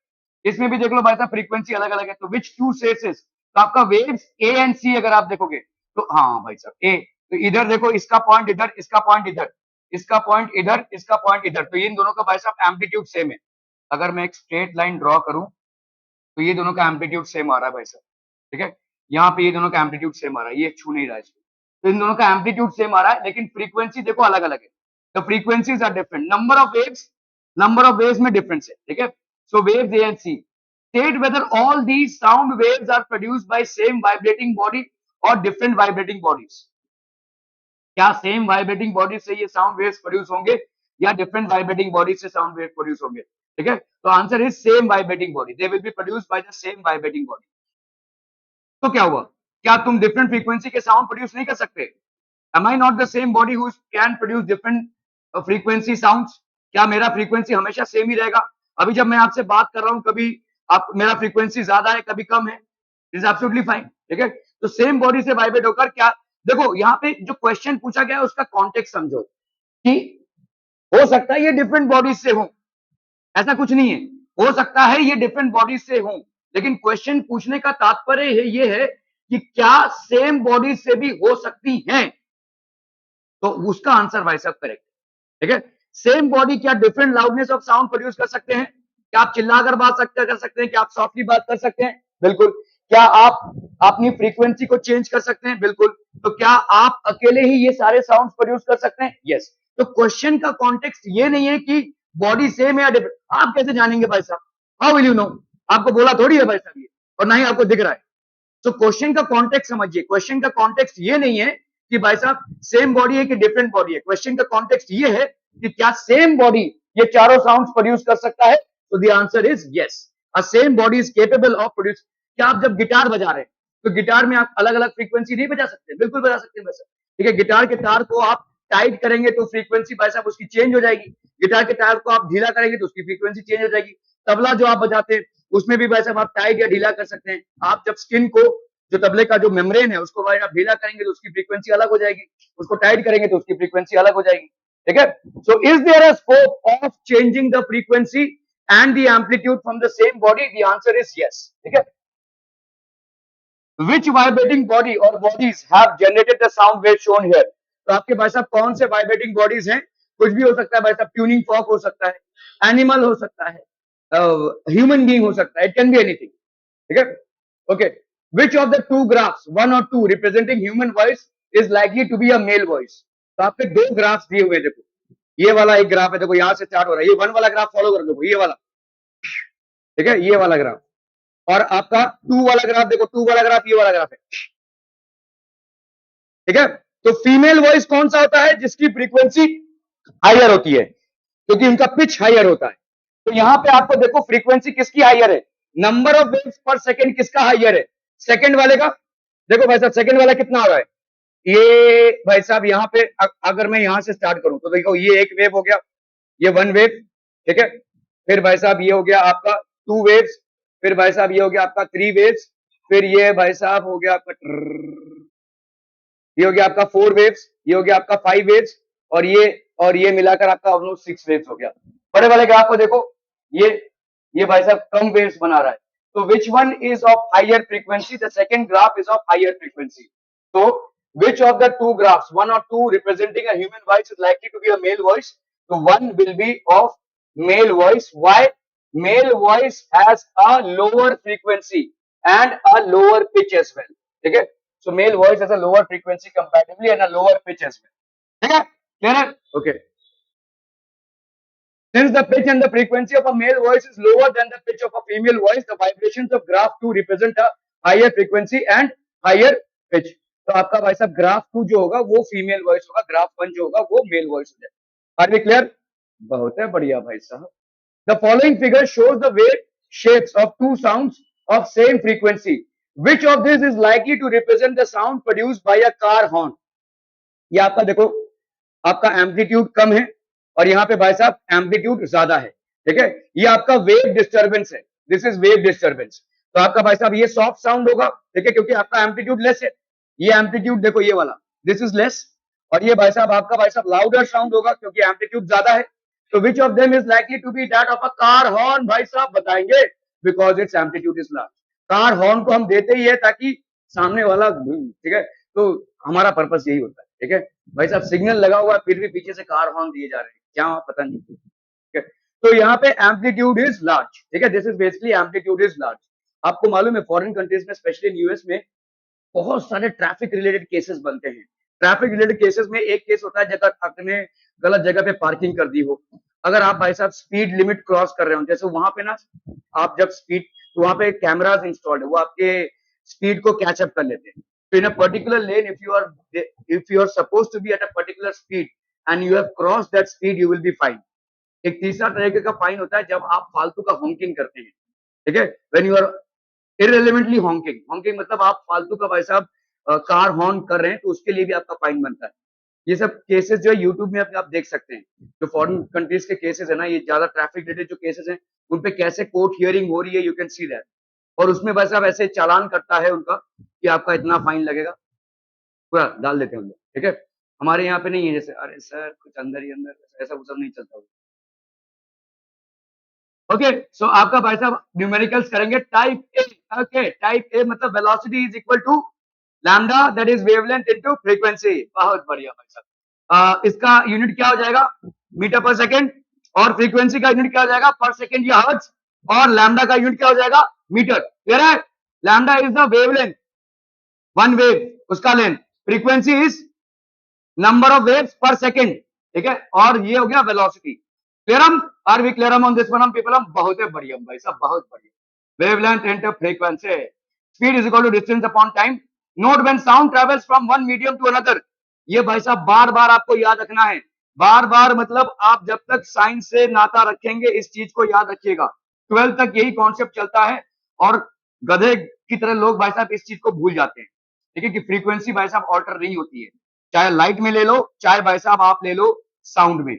इसमें भी देख लो भाई साहब फ्रीक्वेंसी अलग अलग है। तो विच टू सेसेस, तो आपका वेव्स ए एंड सी अगर आप देखोगे तो हाँ भाई साहब ए, तो इधर देखो इसका पॉइंट इधर, इसका पॉइंट इधर, इसका पॉइंट इधर, इसका पॉइंट इधर, तो इन दोनों का भाई साहब एम्पलीट्यूड सेम है। अगर मैं एक स्ट्रेट लाइन ड्रॉ करूं तो ये दोनों का एम्पलीट्यूड सेम आ रहा है भाई साहब। ठीक है, यहाँ पे ये दोनों का एम्पलीट्यूड सेम आ रहा है, ये छू नहीं रहा है इसको। तो इन दोनों का एम्पलीट्यूड सेम आ रहा है, लेकिन फ्रीक्वेंसी देखो अलग अलग है। The frequencies are different, number of waves में डिफरेंस है। ठीक है, so waves A and C, state whether all these sound waves are produced by same vibrating body or different vibrating bodies। क्या सेम वाइब्रेटिंग बॉडी से ये साउंड वेव्स प्रोड्यूस होंगे या डिफरेंट वाइब्रेटिंग बॉडी से साउंड वेव प्रोड्यूस होंगे? ठीक है, तो answer is same vibrating body, they will be produced by the same vibrating body. तो क्या हुआ, क्या तुम डिफरेंट फ्रीक्वेंसी के साउंड प्रोड्यूस नहीं कर सकते? Am I not the same body who can produce different frequency sounds? क्या मेरा फ्रीक्वेंसी हमेशा सेम ही रहेगा? अभी जब मैं आपसे बात कर रहा हूं, कभी आप मेरा फ्रीक्वेंसी ज्यादा है, कभी कम है, इज एब्सोल्युटली फाइन। ठीक है, तो सेम बॉडी से वाइब्रेट होकर क्या, देखो यहाँ पे जो क्वेश्चन पूछा गया है उसका कॉन्टेक्स्ट समझो कि हो सकता है ये डिफरेंट बॉडीज से हो, ऐसा कुछ नहीं है, हो सकता है ये डिफरेंट बॉडीज से हो, लेकिन क्वेश्चन पूछने का तात्पर्य ये है कि क्या सेम बॉडीज से भी हो सकती हैं, तो उसका आंसर भाई साहब करेक्ट। ठीक है, सेम बॉडी क्या different loudness of sound produce कर सकते हैं? क्या आप चिल्लाकर बात कर सकते हैं? क्या आप सॉफ्टली बात कर सकते हैं? बिल्कुल। क्या आप अपनी फ्रीक्वेंसी को चेंज कर सकते हैं? बिल्कुल। तो क्या आप अकेले ही ये सारे साउंड प्रोड्यूस कर सकते हैं? यस। तो क्वेश्चन का कॉन्टेक्स्ट ये नहीं है कि बॉडी सेम है या डिफरेंट, आप कैसे जानेंगे भाई साहब? How will you know? आपको बोला थोड़ी है भाई साहब ये, और ना ही आपको दिख रहा है। तो क्वेश्चन का कॉन्टेक्स्ट समझिए, क्वेश्चन का कॉन्टेक्स्ट ये नहीं है कि भाई साहब सेम बॉडी है कि डिफरेंट बॉडी है, क्वेश्चन का कॉन्टेक्स्ट ये है कि क्या सेम बॉडी ये चारों साउंड्स प्रोड्यूस कर सकता है? तो the answer is yes, a same body is capable of produce. क्या आप जब गिटार बजा रहे हैं तो गिटार में आप अलग अलग फ्रीक्वेंसी नहीं बजा सकते? बिल्कुल बजा सकते हैं वैसे। ठीक है, गिटार के तार को आप टाइट करेंगे तो फ्रीक्वेंसी भाई साहब उसकी चेंज हो जाएगी, गिटार के तार को आप ढीला करेंगे तो उसकी फ्रीक्वेंसी चेंज हो जाएगी। तबला जो आप बजाते हैं उसमें भी भाई साहब आप टाइट या ढीला कर सकते हैं। आप जब स्किन को, जो तबले का जो मेम्ब्रेन है उसको भाई आप ढीला करेंगे तो उसकी फ्रीक्वेंसी अलग हो जाएगी, उसको टाइट करेंगे तो उसकी फ्रीक्वेंसी अलग हो जाएगी। ठीक है, so is there a scope of changing the frequency and the amplitude from the same body? The answer is yes. ठीक है, which vibrating body or bodies have generated the sound wave shown here? तो आपके भाई साहब कौन से वाइब्रेटिंग बॉडीज हैं? कुछ भी हो सकता है भाई साहब, ट्यूनिंग फॉक हो सकता है, एनिमल हो सकता है, ह्यूमन बीइंग हो सकता है, इट कैन बी एनीथिंग। ठीक है, okay. Which of the two graphs, one और two, representing human voice is likely to be a male voice? तो आपके दो ग्राफ्स दिए हुए, देखो ये वाला एक ग्राफ है, देखो यहां से स्टार्ट हो रहा है, ये वन वाला ग्राफ फॉलो कर, देखो ये वाला। ठीक है, ये वाला ग्राफ, और आपका टू वाला ग्राफ देखो, टू वाला ग्राफ ये वाला ग्राफ है। ठीक है, तो फीमेल वॉइस कौन सा होता है? जिसकी फ्रीक्वेंसी हायर होती है, क्योंकि उनका पिच हायर होता है। तो यहां पे आपको देखो फ्रीक्वेंसी किसकी हायर है, number of waves per second किसका हायर है? सेकंड वाले का। देखो भाई साहब सेकंड वाला कितना हो रहा है, ये भाई साहब यहां पे अगर मैं यहां से स्टार्ट करूं तो देखो ये एक वेव हो गया, ये वन वेव। ठीक है, फिर भाई साहब ये हो गया आपका टू वेव्स, फिर भाई साहब ये हो गया आपका थ्री वेव्स, फिर ये भाई साहब हो गया आपका, ये हो गया आपका फोर वेव्स, ये हो गया आपका फाइव वेव्स, और ये मिलाकर आपका ऑलमोस्ट सिक्स वेव्स हो गया। बड़े वाले ग्राफ को देखो, ये भाई साहब कम वेव्स बना रहा है। तो which one is of higher frequency? The second graph is of higher frequency. तो which of the two graphs, one or two, representing a human voice is likely to be a male voice? So one will be of male voice. Why? Male voice has a lower frequency and a lower pitch as well. ठीक है, so male voice has a lower frequency comparatively and a lower pitch as well. ठीक है, clear है? Okay. Since the pitch and the frequency of a male voice is lower than the pitch of a female voice, the vibrations of graph 2 represent a higher frequency and higher pitch. तो आपका भाई साहब ग्राफ 2 जो होगा वो फीमेल वॉइस होगा, ग्राफ 1 जो होगा वो मेल वॉइस हो जाएगा। Are we clear? बहुत है बढ़िया भाई साहब। The following figure shows the wave shapes of two sounds of same frequency. Which of these is likely to represent the sound produced by a car horn? ये आपका देखो आपका एम्पलीट्यूड कम है और यहाँ पे भाई साहब एम्पलीट्यूड ज्यादा है, ठीक है। ये आपका वेव डिस्टर्बेंस है, दिस इज वेव डिस्टर्बेंस। तो आपका भाई साहब ये सॉफ्ट साउंड होगा, ठीक है, क्योंकि आपका एम्पलीट्यूड लेस है। ये एम्पलीट्यूड देखो ये वाला, दिस इज लेस। और ये भाई साहब आपका भाई साहब लाउडर साउंड होगा क्योंकि एम्पलीट्यूड ज्यादा है। तो which of them is likely to be that of a car horn, भाई साहब बताएंगे, because its amplitude is large. Car horn को हम देते ही है ताकि सामने वाला, ठीक है, तो हमारा पर्पस यही होता है, ठीक है। भाई साहब सिग्नल लगा हुआ है फिर भी पीछे से कार हॉर्न दिए जा रहे हैं, क्या पता नहीं, ठीक है। तो यहाँ पे एम्पलीट्यूड इज लार्ज, ठीक है, this is basically amplitude is large. आपको मालूम है फॉरेन कंट्रीज में, स्पेशली इन यूएस में, बहुत सारे ट्रैफिक रिलेटेड केसेस बनते हैं। ट्रैफिक रिलेटेड केसेस में एक केस होता है जब आपने गलत जगह पे पार्किंग कर दी हो। अगर आप भाई साहब स्पीड लिमिट क्रॉस कर रहे हो, जैसे वहां पे ना, आप जब स्पीड, तो वहां पे कैमराज इंस्टॉल्ड है, वो आपके स्पीड को कैचअप कर लेते हैं। तो in a particular lane, if you are suppose to be at a particular speed and you have cross that speed, you will be fine. एक तीसरा तरीके का फाइन होता है जब आप फालतू का हॉकिंग करते हैं, ठीक है, when you are irrelevantly honking. Honking मतलब आप फालतू का भाई साहब कार हॉर्न कर रहे हैं, तो उसके लिए भी आपका फाइन बनता है। ये सब केसेस जो है यूट्यूब में आप देख सकते हैं, जो फॉरेन कंट्रीज के केसेस है ना, ये ज्यादा ट्रैफिक रिलेटेड जो केसेस हैं, उन पे कैसे कोर्ट हियरिंग हो रही है, यू कैन सी दैट। और उसमें भाई साहब ऐसे चालान करता है उनका कि आपका इतना फाइन लगेगा, पूरा डाल देते हैं हम लोग, ठीक है। हमारे यहाँ पे नहीं है, जैसे अरे सर कुछ अंदर ही अंदर, ऐसा वो सब नहीं चलता। ओके, सो आपका भाई साहब न्यूमेरिकल्स करेंगे type A. Okay, type A मतलब velocity is equal to lambda, that is wavelength into frequency. बहुत बढ़िया भाई साहब। इसका यूनिट क्या हो जाएगा, मीटर पर सेकंड। और फ्रीक्वेंसी का यूनिट क्या हो जाएगा, पर सेकंड या हर्ट्ज। और लैम्डा का यूनिट क्या हो जाएगा, मीटर। क्लियर है। Lambda is the wavelength, one wave उसका length. Frequency is number of waves per second, ठीक है। और ये हो गया velocity. Clear hmm, are we clear hmm on this one, हम पीपल, हम बहुत है बढ़िया भाई साहब, बहुत बढ़िया। Wavelength into frequency, speed is equal to distance upon time. Note when sound travels from one medium to another. ये भाई साहब बार बार आपको याद रखना है। बार बार मतलब आप जब तक साइंस से नाता रखेंगे, इस चीज को याद रखिएगा। 12 तक यही कॉन्सेप्ट चलता है, और गधे की तरह लोग भाई साहब इस चीज को भूल जाते हैं, ठीक है, कि फ्रीक्वेंसी भाई साहब ऑल्टर नहीं होती है। चाहे लाइट में ले लो, चाहे भाई साहब आप ले लो साउंड में,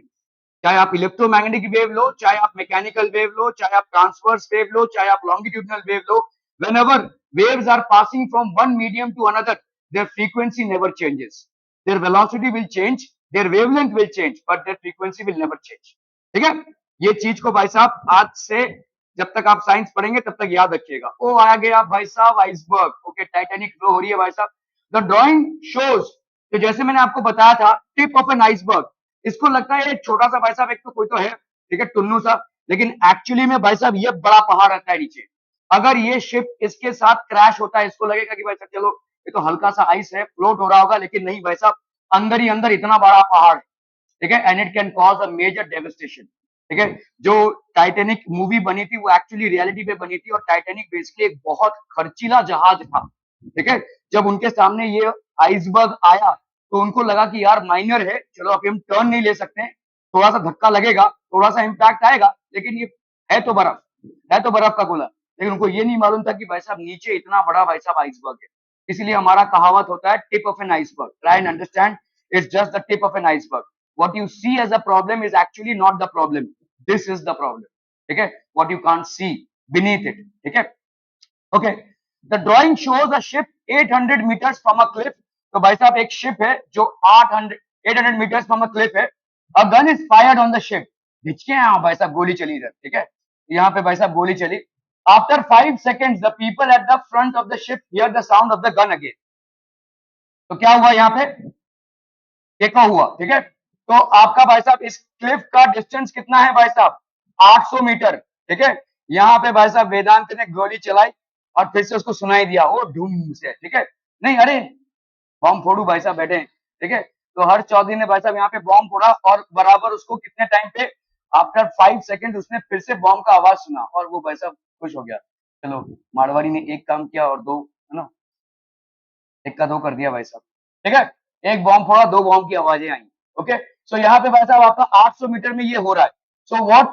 चाहे आप इलेक्ट्रोमैग्नेटिक वेव लो, चाहे आप मैकेनिकल वेव लो, चाहे आप ट्रांसवर्स वेव लो, चाहे आप longitudinal wave low. whenever waves are passing from one medium to another, their frequency never changes. Their velocity will change, their wavelength will change, but their frequency will never change. ठीक है, ये चीज को भाई साहब आज से जब तक आप साइंस पढ़ेंगे तब तक याद रखिएगा। ओ आ गया भाई साहब आइसबर्ग। ओके, टाइटैनिक फ्लो हो रही है भाई साहब। द ड्रॉइंग शोज, तो जैसे मैंने आपको बताया था, टिप ऑफ एन आइसबर्ग। इसको लगता है एक छोटा सा भाई साहब, एक तो कोई तो है, ठीक है, टुन्नू सा, लेकिन एक्चुअली में भाई साहब ये बड़ा पहाड़ रहता है नीचे। अगर ये शिप इसके साथ क्रैश होता है, इसको लगेगा कि भाई साहब चलो ये तो हल्का सा आइस है, फ्लोट हो रहा होगा, लेकिन नहीं भाई साहब, अंदर ही अंदर इतना बड़ा पहाड़ है, ठीक है, and it can cause a major devastation, ठीक है। जो टाइटैनिक मूवी बनी थी वो एक्चुअली रियलिटी पे बनी थी, और टाइटैनिक बेसिकली एक बहुत खर्चीला जहाज था, ठीक है। जब उनके सामने ये आइसबर्ग आया तो उनको लगा कि यार माइनर है, चलो अभी हम टर्न नहीं ले सकते, थोड़ा सा धक्का लगेगा, थोड़ा सा इंपैक्ट आएगा, लेकिन ये है तो बर्फ का गोला। लेकिन उनको ये नहीं मालूम था कि भाई साहब नीचे इतना बड़ा भाई साहब आइसबर्ग है। इसलिए हमारा कहावत होता है tip of an iceberg, try and understand, it's just the tip of an iceberg. what you see as a problem is actually not the problem, this is the problem, ठीक है, what you can't see beneath it, ठीक है। okay, the drawing shows a ship 800 meters from a cliff। तो भाई साहब एक शिप है जो 800 meters from a cliff है। a gun is fired on the ship। भिचके हैं भाई साहब, गोली चली इधर, ठीक है, यहाँ पे भाई साहब गोली चली। after 5 seconds the people at the front of the ship hear the sound of the gun again। तो क्या हुआ यहाँ पे, देखा हुआ, ठीक है। तो आपका भाई साहब इस क्लिफ का डिस्टेंस कितना है भाई साहब, 800 मीटर, ठीक है। यहाँ पे भाई साहब वेदांत ने गोली चलाई और फिर से उसको सुनाई दिया, ओ धूम से, ठीक है। नहीं अरे बॉम्ब फोड़ू भाई साहब बैठे, ठीक है। तो हर चौधरी ने भाई साहब यहाँ पे बॉम्ब फोड़ा, और बराबर उसको कितने टाइम पे, आफ्टर 5 सेकेंड उसने फिर से बॉम्ब का आवाज सुना, और वो भाई साहब खुश हो गया। चलो मारवाड़ी ने एक काम किया और दो, है ना, एक का दो कर दिया भाई साहब, ठीक है। एक बॉम्ब फोड़ा, दो बॉम्ब की आवाजें आई। ओके, सो यहाँ पे भाई साहब आपका 800 मीटर में ये हो रहा है। So what,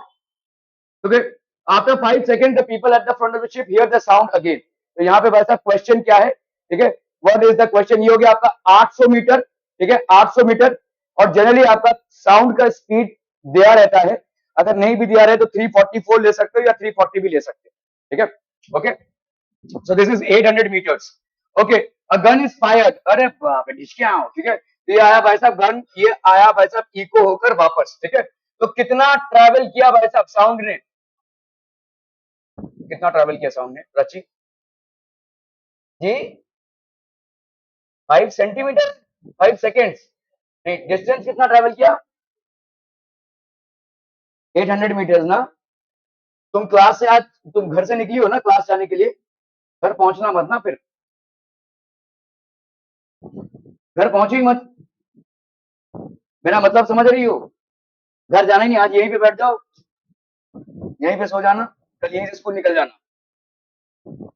okay, after 5 second the people at the front of the ship here the sound again. तो यहाँ पे भाई साहब क्वेश्चन क्या है, ठीक है, व्हाट इज द क्वेश्चन। ये हो गया आपका 800 मीटर, ठीक है, 800 मीटर। और जनरली आपका साउंड का स्पीड दिया रहता है, अगर नहीं भी दिया रहे तो 344 ले सकते हो या 340 भी ले सकते हो, ठीक है। Okay, so this is 800 metres. Okay, a gun is fired, अरे बाप रे क्या हो, ठीक है, तो ये आया भाई साहब गन, ये आया भाई साहब इको होकर वापस, ठीक है, तो कितना ट्रैवल किया भाई साहब साउंड ने, कितना ट्रैवल किया साउंड ने रची जी, 5 सेंटीमीटर, 5 सेकेंड्स, नहीं डिस्टेंस कितना ट्रैवल किया, 800 मीटर्स ना। तुम क्लास से आज, तुम घर से निकली हो ना क्लास जाने के लिए, घर पहुंचना मत ना, फिर घर पहुंची मत, मेरा मतलब समझ रही हो, घर जाना ही नहीं, आज यहीं पे बैठ जाओ, यहीं पे सो जाना, कल यहीं से स्कूल निकल जाना।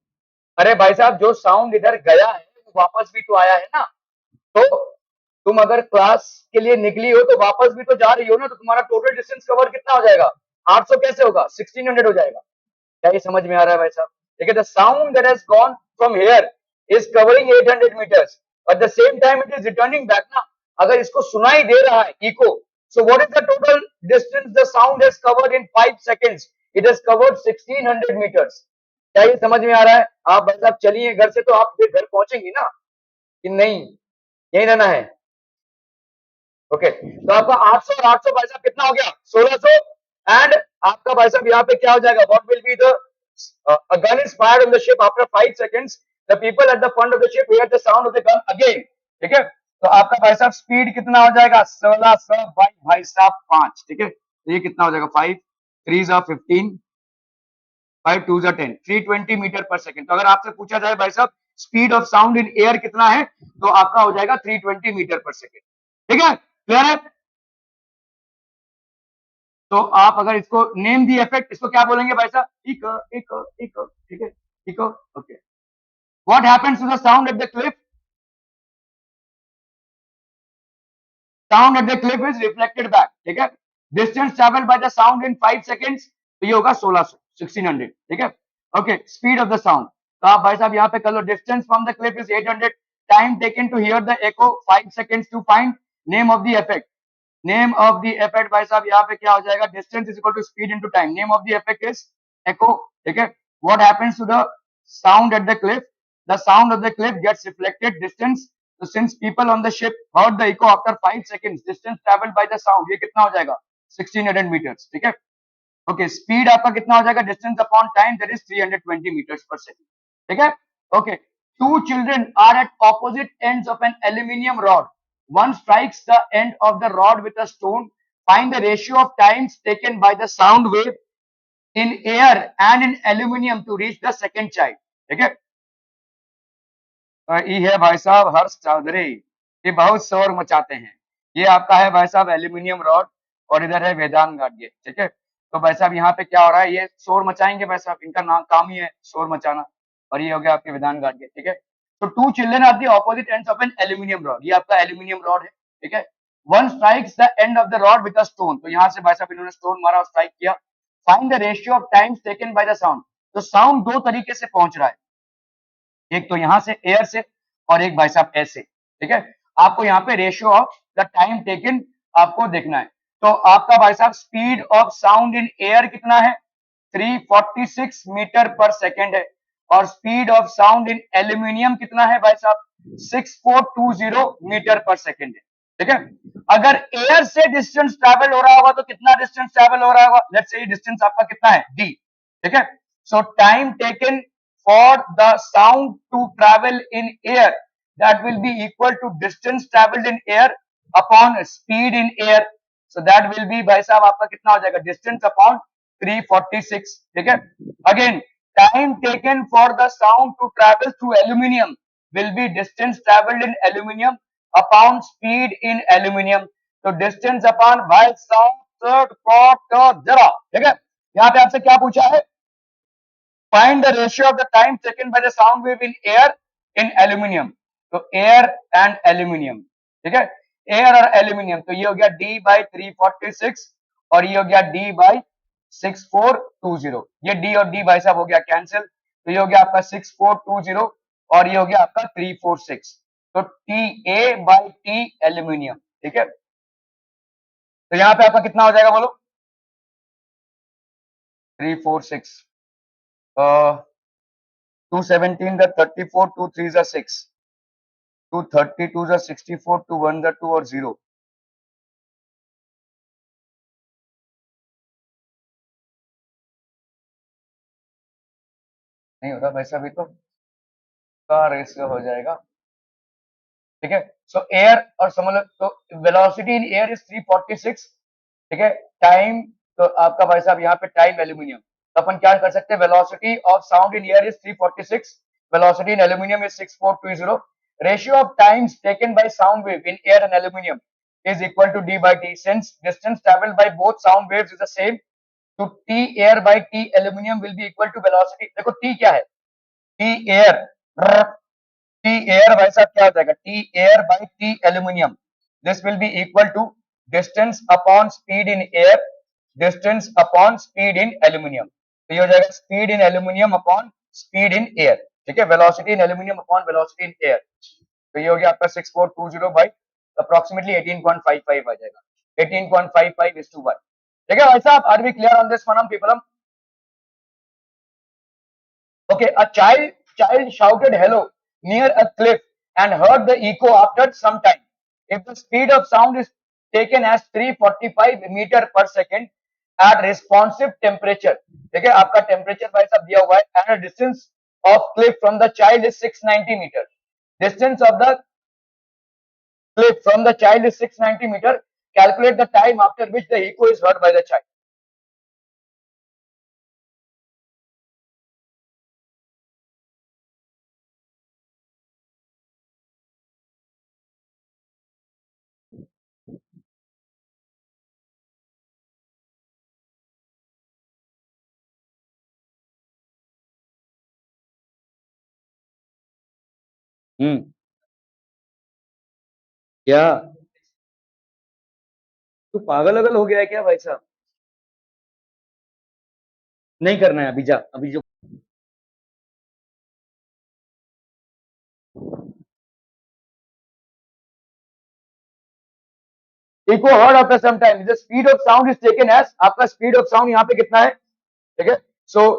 अरे भाई साहब जो साउंड इधर गया है वो वापस भी तो आया है ना, तो तुम अगर क्लास के लिए निकली हो तो वापस भी तो जा रही हो ना, तो तुम्हारा टोटल डिस्टेंस कवर कितना हो जाएगा, 800 कैसे होगा, 1600 हो जाएगा। क्या ये समझ में आ रहा है भाई साहब, देखिए the sound that has gone from here is covering 800 metres, at the same time it is returning back ना, अगर इसको सुनाई दे रहा है echo, so what is the total distance the sound has covered in 5 seconds, it has covered 1600 metres. क्या ये समझ में आ रहा है, आप भाई साहब चलिए घर से, तो आप फिर घर पहुंचेंगी ना कि नहीं, यही रहना है। ओके, तो आपका 800 और 800 भाई साहब कितना हो गया, 1600, एंड आपका भाई साहब यहाँ पे क्या हो जाएगा, what will be the, a gun is fired on the ship after 5 seconds, the people at the front of the ship hear the sound of the gun again, ठीक है, तो आपका भाई साहब स्पीड कितना हो जाएगा, 1600 बाई भाई साहब 5, ठीक है, तो ये कितना हो जाएगा, 5 3 15, 5 2 10, 320 मीटर पर सेकंड। तो अगर आपसे पूछा जाए भाई साहब speed of sound in air कितना है, तो आपका हो जाएगा 320 मीटर पर सेकंड, ठीक है, क्लियर है। तो आप अगर इसको नेम दी इफेक्ट, इसको क्या बोलेंगे भाई साहब, इको इको इको, ठीक है, echo. Okay, what happens to the sound at the cliff, sound at the cliff is reflected back, ठीक है, distance travel by the sound in 5 seconds, तो ये होगा 1600, 1600, ठीक है। Okay, speed of the sound, तो आप भाई साहब यहाँ पे कर लो, distance from the cliff is 800, time taken to hear the echo 5 seconds to find name of the effect, name of the effect भाई साहब यहाँ पे क्या हो जाएगा, distance is equal to speed into time, name of the effect is echo, ठीक है, what happens to the sound at the cliff, the sound of the cliff gets reflected distance, so since people on the ship heard the echo after 5 seconds, distance traveled by the sound ये कितना हो जाएगा, 1600 meters, ठीक है। ओके, स्पीड आपका कितना हो जाएगा, distance upon time that is 320 meters per second, ठीक है। Okay, two children are at opposite ends of an aluminium rod, one strikes the end of the rod with a stone, find the ratio of times taken by the sound wave in air and in aluminium to reach the second child, ठीक है। ये है भाई साहब हर्ष चौधरी, ये बहुत शोर मचाते हैं, ये आपका है भाई साहब एल्यूमिनियम रॉड, और इधर है वेदांत गाडगे, ठीक है। तो भाई साहब यहाँ पे क्या हो रहा है, ये शोर मचाएंगे भाई साहब, इनका नाम काम ही है शोर मचाना, और ये हो गया आपके वेदांत गाडगे, ठीक है। तो two children are the opposite ends of an aluminium rod, ये आपका एल्यूमिनियम रॉड है, ठीक है। One strikes the end of the rod with a stone, तो यहाँ से भाई साहब इन्होंने स्टोन मारा और स्ट्राइक किया, find the ratio of times taken by the sound, तो साउंड दो तरीके से पहुंच रहा है, एक तो यहां से एयर से, और एक भाई साहब ऐसे, ठीक है। आपको यहाँ पे ratio of the time taken आपको देखना है, तो आपका भाई साहब speed of sound in air कितना है, 346 मीटर पर सेकेंड है, और speed of sound in aluminium कितना है भाई साहब, 6420 मीटर पर सेकेंड है, ठीक है। अगर एयर से डिस्टेंस ट्रैवल हो रहा होगा तो कितना डिस्टेंस ट्रैवल हो रहा होगा, लेट्स से डिस्टेंस आपका कितना है डी, ठीक है। सो time taken for the sound to travel in air, that will be equal to distance traveled in air upon speed in air, so that will be भाई साहब आपका कितना हो जाएगा, distance upon 346, ठीक है। again time taken for the sound to travel through aluminum will be distance traveled in aluminum upon speed in aluminum, तो distance upon भाई साहब जरा, ठीक है। यहाँ पे आपसे क्या पूछा है, find the ratio of the time taken by the sound wave in air in aluminium, तो air and aluminium, ठीक है, air और aluminium, तो ये हो गया d by 346 और ये हो गया d by 6420, ये d और d भाई साहब हो गया कैंसिल, तो ये हो गया आपका 6420 और ये हो गया आपका 346, तो TA by T aluminium, ठीक है। तो यहाँ पे आपका कितना हो जाएगा बोलो? 346 217 the 34 2 3 the 6 2 32 the 64 2 1 the 2 और 0 नहीं होता वैसा भी तो का रेशियो हो जाएगा। ठीक है, सो एयर और समझ लो तो वेलोसिटी इन एयर इज 346। ठीक है, टाइम तो आपका भाई साहब यहाँ पे टाइम एल्यूमिनियम, तो अपन क्या कर सकते हैं, velocity of sound in air is 346, velocity in aluminium is 6420, ratio of times taken by sound wave in air and aluminium is equal to d by t since distance traveled by both sound waves is the same, तो t air by t aluminum will be equal to velocity। देखो t क्या है, t air, टी एयर भाई साहब क्या हो जाएगा, t air by t aluminium, this will be equal to distance upon speed in air, distance upon speed in aluminium, तो ये हो जाएगा speed in aluminium upon speed in air. ठीक है, velocity in aluminium upon velocity in air, तो ये हो गया आपका 6420 बाई अप्रोक्सीमेटली 18.55 आ जाएगा, 18.55:1। ठीक है भाई साहब, are we clear on this one people? Okay, a child shouted hello near a cliff and heard the echo after some time. If the speed of sound is taken as 345 meter per second at responsive temperature, ठीक है, आपका टेम्परेचर भाई साहब दिया हुआ है, and the distance of cliff from the child is 690 meter. Distance of the cliff from the child is 690 meter. Calculate the time after which the echo is heard by the child. क्या तू पागल अगल हो गया है क्या भाई साहब? नहीं करना है, अभी जा, अभी जो echo heard after some time, the speed of sound is taken as, आपका speed of sound यहाँ पे कितना है, ठीक है, so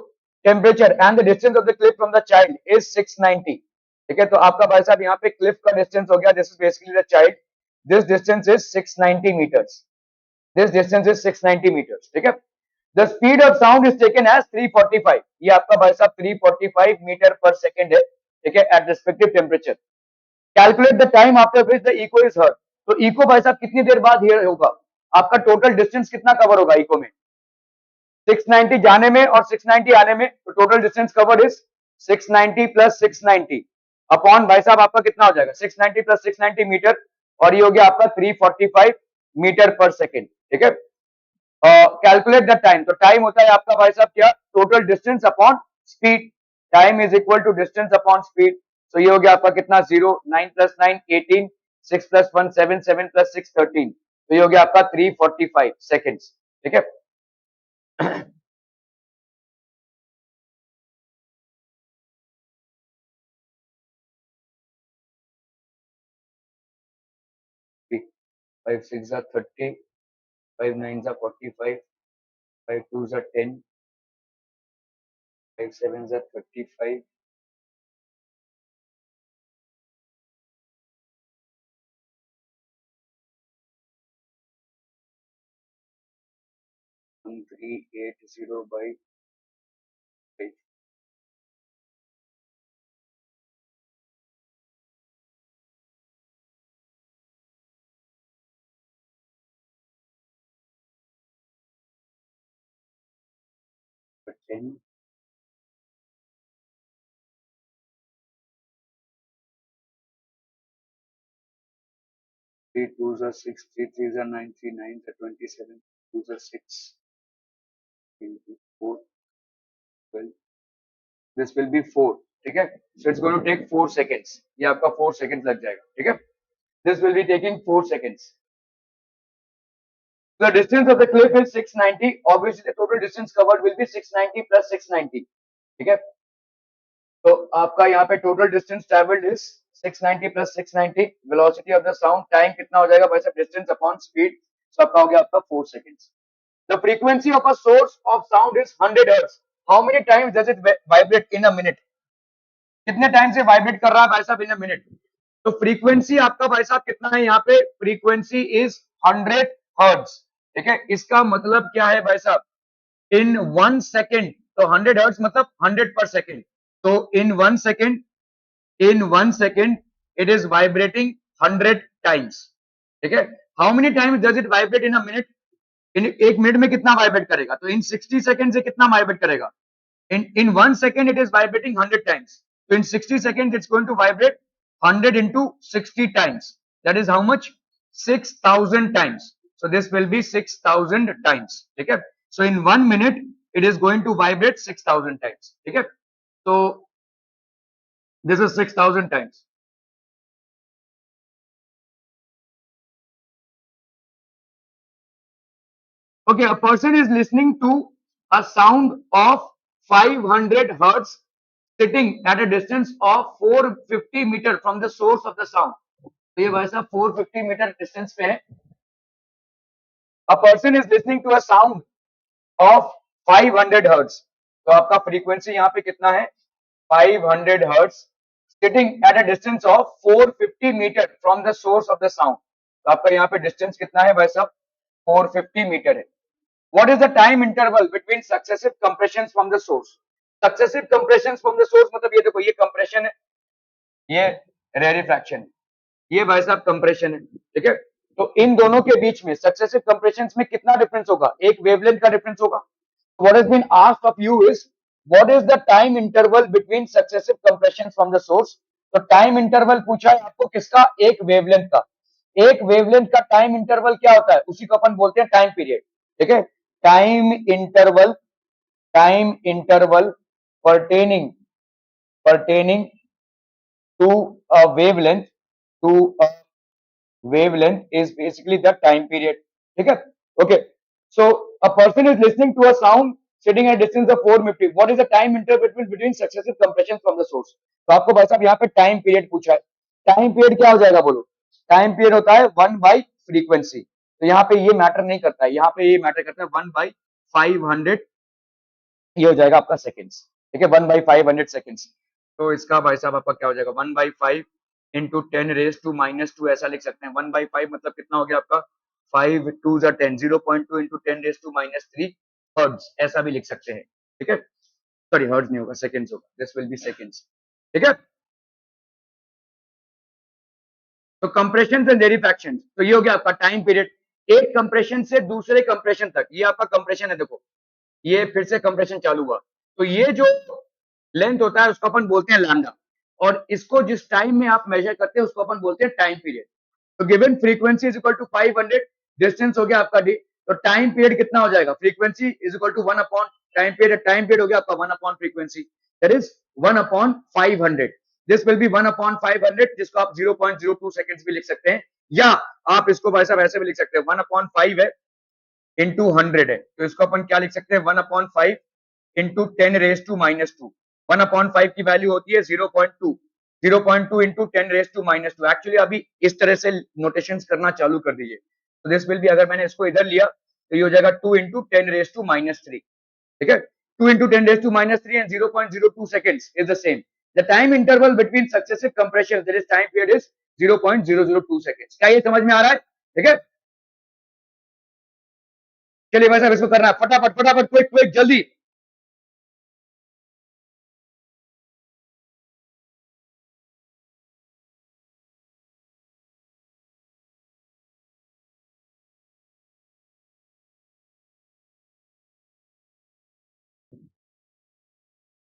temperature and the distance of the cliff from the child is 690। ठीक है, तो आपका भाई साहब यहाँ पे cliff का distance हो गया, this is basically the child, this distance is 690 meters, this distance is 690 meters। ठीक है, the speed of sound is taken as 345, ये आपका भाई साहब 345 मीटर पर सेकेंड है। ठीक है, at respective temperature, calculate the time after which the echo is heard, तो इको भाई साहब कितनी देर बाद हियर होगा, आपका टोटल डिस्टेंस कितना कवर होगा इको में, 690 जाने में और 690 आने में, तो total distance covered is 690 plus 690 upon भाई साहब आपका कितना हो जाएगा, 690 प्लस 690 मीटर, और ये हो गया आपका 345 मीटर पर सेकेंड। ठीक है, कैलकुलेट द टाइम, तो टाइम होता है आपका भाई साहब क्या, total distance upon speed, time is equal to distance upon speed, तो ये हो गया आपका कितना, 0 9 प्लस 9 18 6 प्लस 1 7 7 प्लस 6 13, तो ये हो गया आपका 345 सेकेंड्स। ठीक है, 5 6 are 30, 5 9 are 45, 5 2 are 10, 5 7 are 35, 1380 by 5, 10, 3 2s are 6, 3 3s are 9, 3 9s are 27, 2s are 6 into 4 12, this will be 4। ठीक है, so it's going to take 4 seconds, ये आपका 4 seconds लग जाएगा। ठीक है, this will be taking 4 seconds। The distance of the cliff is 690, obviously the total distance covered will be 690 plus 690। ठीक है, तो आपका यहाँ पे total distance travelled is 690 plus 690, velocity of the sound, time कितना हो जाएगा भाई साहब, डिस्टेंस अपॉन स्पीड, तो आपका हो गया आपका 4 seconds. The frequency of a source of sound is 100 hertz. How many times does it vibrate in a minute? कितने टाइम से वाइब्रेट कर रहा है भाई साहब इन अ मिनट? तो फ्रीक्वेंसी आपका भाई साहब कितना है यहाँ पे? Frequency is 100 hertz. ठीक है, इसका मतलब क्या है भाई साहब? इन 1 सेकेंड, तो 100 हर्ट्ज मतलब 100 पर सेकेंड। तो इन 1 second it is vibrating 100 times. ठीक है, how many times does it vibrate in a minute? In 1 minute में कितना वाइब्रेट करेगा? तो इन 60 सेकेंड से कितना वाइब्रेट करेगा? in 1 second it is vibrating 100 times. So in 60 seconds it's going to vibrate 100 into 60 times. That is how much? 6,000 times. So this will be 6,000 times. Okay. So in 1 minute it is going to vibrate 6,000 times. Okay. So this is 6,000 times. Okay, a person is listening to a sound of 500 hertz sitting at a distance of 450 meter from the source of the sound. तो ये भाई साहब 450 मीटर डिस्टेंस पे है। A person is listening to a sound of 500 hertz. तो आपका फ्रीक्वेंसी यहाँ पे कितना है? 500 hertz sitting at a distance of 450 metre from the source of the sound. तो आपका यहाँ पे डिस्टेंस कितना है भाई साहब? 450 मीटर है। What is the time interval between successive compressions from the source? Successive compressions from the source मतलब ये देखो, ये compression है, ये rarefaction है, ये भाई साहब कंप्रेशन है। ठीक है, तो इन दोनों के बीच में सक्सेसिव कंप्रेशन में कितना डिफरेंस होगा? एक वेवलेंथ का डिफरेंस होगा। What has been asked of you is what is the time interval between successive compression from the source. तो टाइम इंटरवल पूछा है आपको किसका? एक वेवलेंथ का। एक वेवलेंथ का टाइम इंटरवल क्या होता है? उसी को अपन बोलते हैं टाइम पीरियड। ठीक है, time interval pertaining pertaining to a wavelength to a wavelength is basically the time period. ठीक है, okay. So a person is listening to a sound sitting at a distance of 450. What is the time interval between successive compressions from the source? तो आपको भाई साहब यहाँ पे टाइम पीरियड पूछा है। टाइम पीरियड क्या हो जाएगा बोलो? टाइम पीरियड होता है 1/फ्रीक्वेंसी। तो यहाँ पे ये मैटर नहीं करता है, यहाँ पे ये मैटर करता है 1/500। ये हो जाएगा आपका सेकेंड्स। ठीक है, 1/500 सेकेंड्स। तो इसका भाई साहब आपका क्या हो जाएगा? 1/5 इंटू 10⁻⁻², ऐसा लिख सकते हैं। 1/5 मतलब कितना हो गया आपका? 5 2 10, 0.2 इंटू 10⁻³ हर्ट्ज, ऐसा भी लिख सकते हैं। ठीक है, सॉरी हर्ट्ज नहीं होगा, सेकेंड्स होगा। This will B seconds. ठीक है, तो कंप्रेशन एंड रेरिफैक्शन, तो ये हो गया आपका टाइम पीरियड। एक कंप्रेशन से दूसरे कंप्रेशन तक, ये आपका कंप्रेशन है। देखो, ये फिर से कंप्रेशन चालू हुआ, तो ये जो लेंथ होता है उसको अपन बोलते हैं लैम्डा, और इसको जिस टाइम में आप मेजर करते हैं उसको अपन बोलते हैं टाइम पीरियड। तो given frequency is equal to 500, distance हो गया आपका डी, तो टाइम पीरियड कितना हो जाएगा? Frequency is equal to 1 upon time period. Time period हो गया आपका 1 upon frequency, that is 1 upon 500। This will be 1 upon 500, जिसको आप 0.02 सेकंड्स भी लिख सकते हैं, या आप इसको भाई साहब ऐसे भी लिख सकते हैं, 1 अपॉन 5 है इंटू 100 है, तो इसको अपन क्या लिख सकते हैं? 1 अपॉन 5 इंटू 10⁻²। 1 अपॉन 5 की वैल्यू होती है 0.2, 0.2 इंटू 10⁻²। एक्चुअली अभी इस तरह से नोटेशन करना चालू कर दीजिए। तो दिस विल बी, अगर मैंने इसको इधर लिया तो ये हो जाएगा 2 इंटू 10⁻²। ठीक है, 2 into 10⁻³ and 0.02 seconds is the same. The time interval between successive compressions, that is time period, is 0.002 seconds. क्या ये समझ में आ रहा है? ठीक है, चलिए भाई साहब इसको करना है फटाफट फटाफट, क्विक क्विक, जल्दी।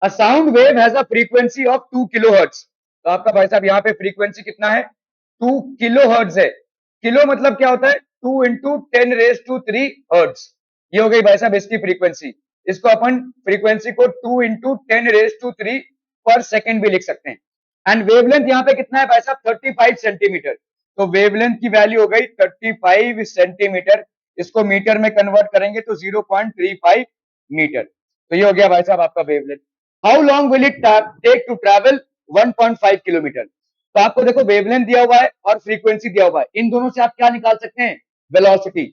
A sound wave has a frequency of 2 kilohertz. तो आपका भाई साहब यहाँ पे फ्रीक्वेंसी कितना है? 2 किलोहर्ट्ज है। किलो मतलब क्या होता है? 2 इंटू 10⁻³ हर्ट्ज। ये हो गई भाई साहब इसकी फ्रीक्वेंसी। इसको अपन फ्रीक्वेंसी को 2 इंटू 10⁻³ पर सेकेंड भी लिख सकते हैं। एंड वेवलेंथ यहाँ पे कितना है भाई साहब? 35 सेंटीमीटर। तो वेवलेंथ की वैल्यू हो गई 35 सेंटीमीटर। इसको मीटर में कन्वर्ट करेंगे तो 0.35 मीटर। तो ये हो गया भाई साहब आपका wavelength. How long will it take to travel 1.5 kilometre. तो आपको देखो वेवलेंथ दिया हुआ है और फ्रीक्वेंसी दिया हुआ है, इन दोनों से आप क्या निकाल सकते हैं? वेलोसिटी।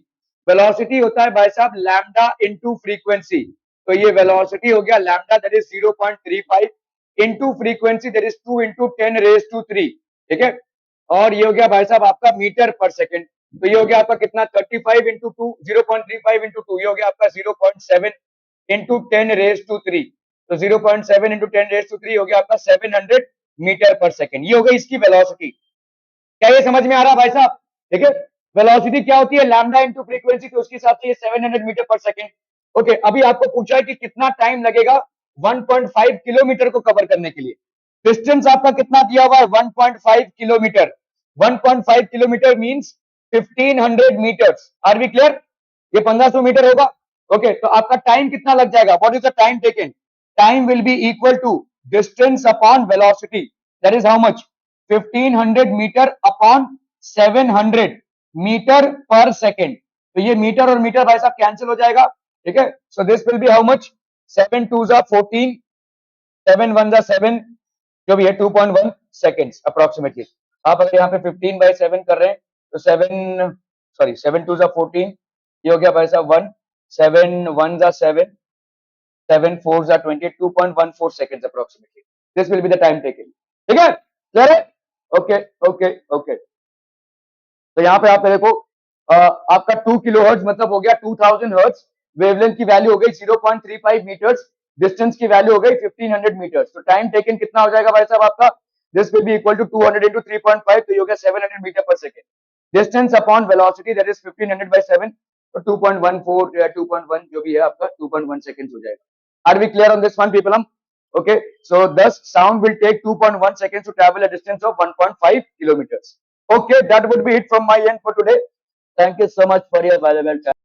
वेलोसिटी होता है भाई साहब लैम्डा इनटू फ्रीक्वेंसी। तो ये वेलोसिटी हो गया lambda that is 0.35 into frequency that is 2 into 10⁻³ ठीक है। और ये हो गया भाई साहब आपका मीटर पर सेकंड। तो ये हो गया आपका कितना 35 इंटू 2 0.35 इंटू 2 ये हो गया आपका 0.7 इंटू 10⁻³ तो 0.7 इंटू 10⁻³ हो गया आपका 700 मीटर पर सेकंड। ये हो गई इसकी वेलोसिटी। क्या ये समझ में आ रहा है भाई साहब? ठीक है। वेलोसिटी क्या होती है लैम्डा इंटू फ्रीक्वेंसी तो उसके हिसाब से ये 700 मीटर पर सेकंड। ओके अभी आपको पूछा है कि कितना टाइम लगेगा 1.5 किलोमीटर को कवर करने के लिए। डिस्टेंस आपका कितना दिया हुआ है 1.5 kilometre. 1.5 kilometre means 1500 metres. Are we clear? ये 1500 मीटर होगा। ओके तो आपका टाइम कितना लग जाएगा? What is the time taken? Time will be equal to distance upon velocity that is how much 1500 metre upon 700 metre per second. तो ये मीटर और मीटर भाई साहब कैंसिल हो जाएगा ठीक है। So this will B how much 7 2 14 7 1 7 जो भी है 2.1 सेकेंड्स अप्रोक्सीमेटली। आप अगर यहाँ पे 15/7 कर रहे हैं तो 7 2 14 ये हो गया भाई साहब 1 7 1 7 7 4 20 2.14 seconds approximately. This will be the time taken. ठीक है क्लियर है? Okay okay okay. तो यहाँ पे आप देखो आपका 2 किलोहर्ट्ज मतलब हो गया 2000 हर्ट्ज। वेवलेंथ की वैल्यू हो गई 0.35 मीटर्स। डिस्टेंस की वैल्यू हो गई 1500 मीटर्स। तो टाइम टेकन कितना हो जाएगा भाई साहब आपका? This will be equal to 200 into 3.5 तो ये हो गया 700 metre per second. Distance upon velocity that is 1500/7 तो 2.14 या 2.1 जो भी है आपका 2.1 सेकंड्स हो जाएगा। Are we clear on this one people? Hmm okay so thus sound will take 2.1 seconds to travel a distance of 1.5 kilometers. Okay, that would be it from my end for today. Thank you so much for your valuable time.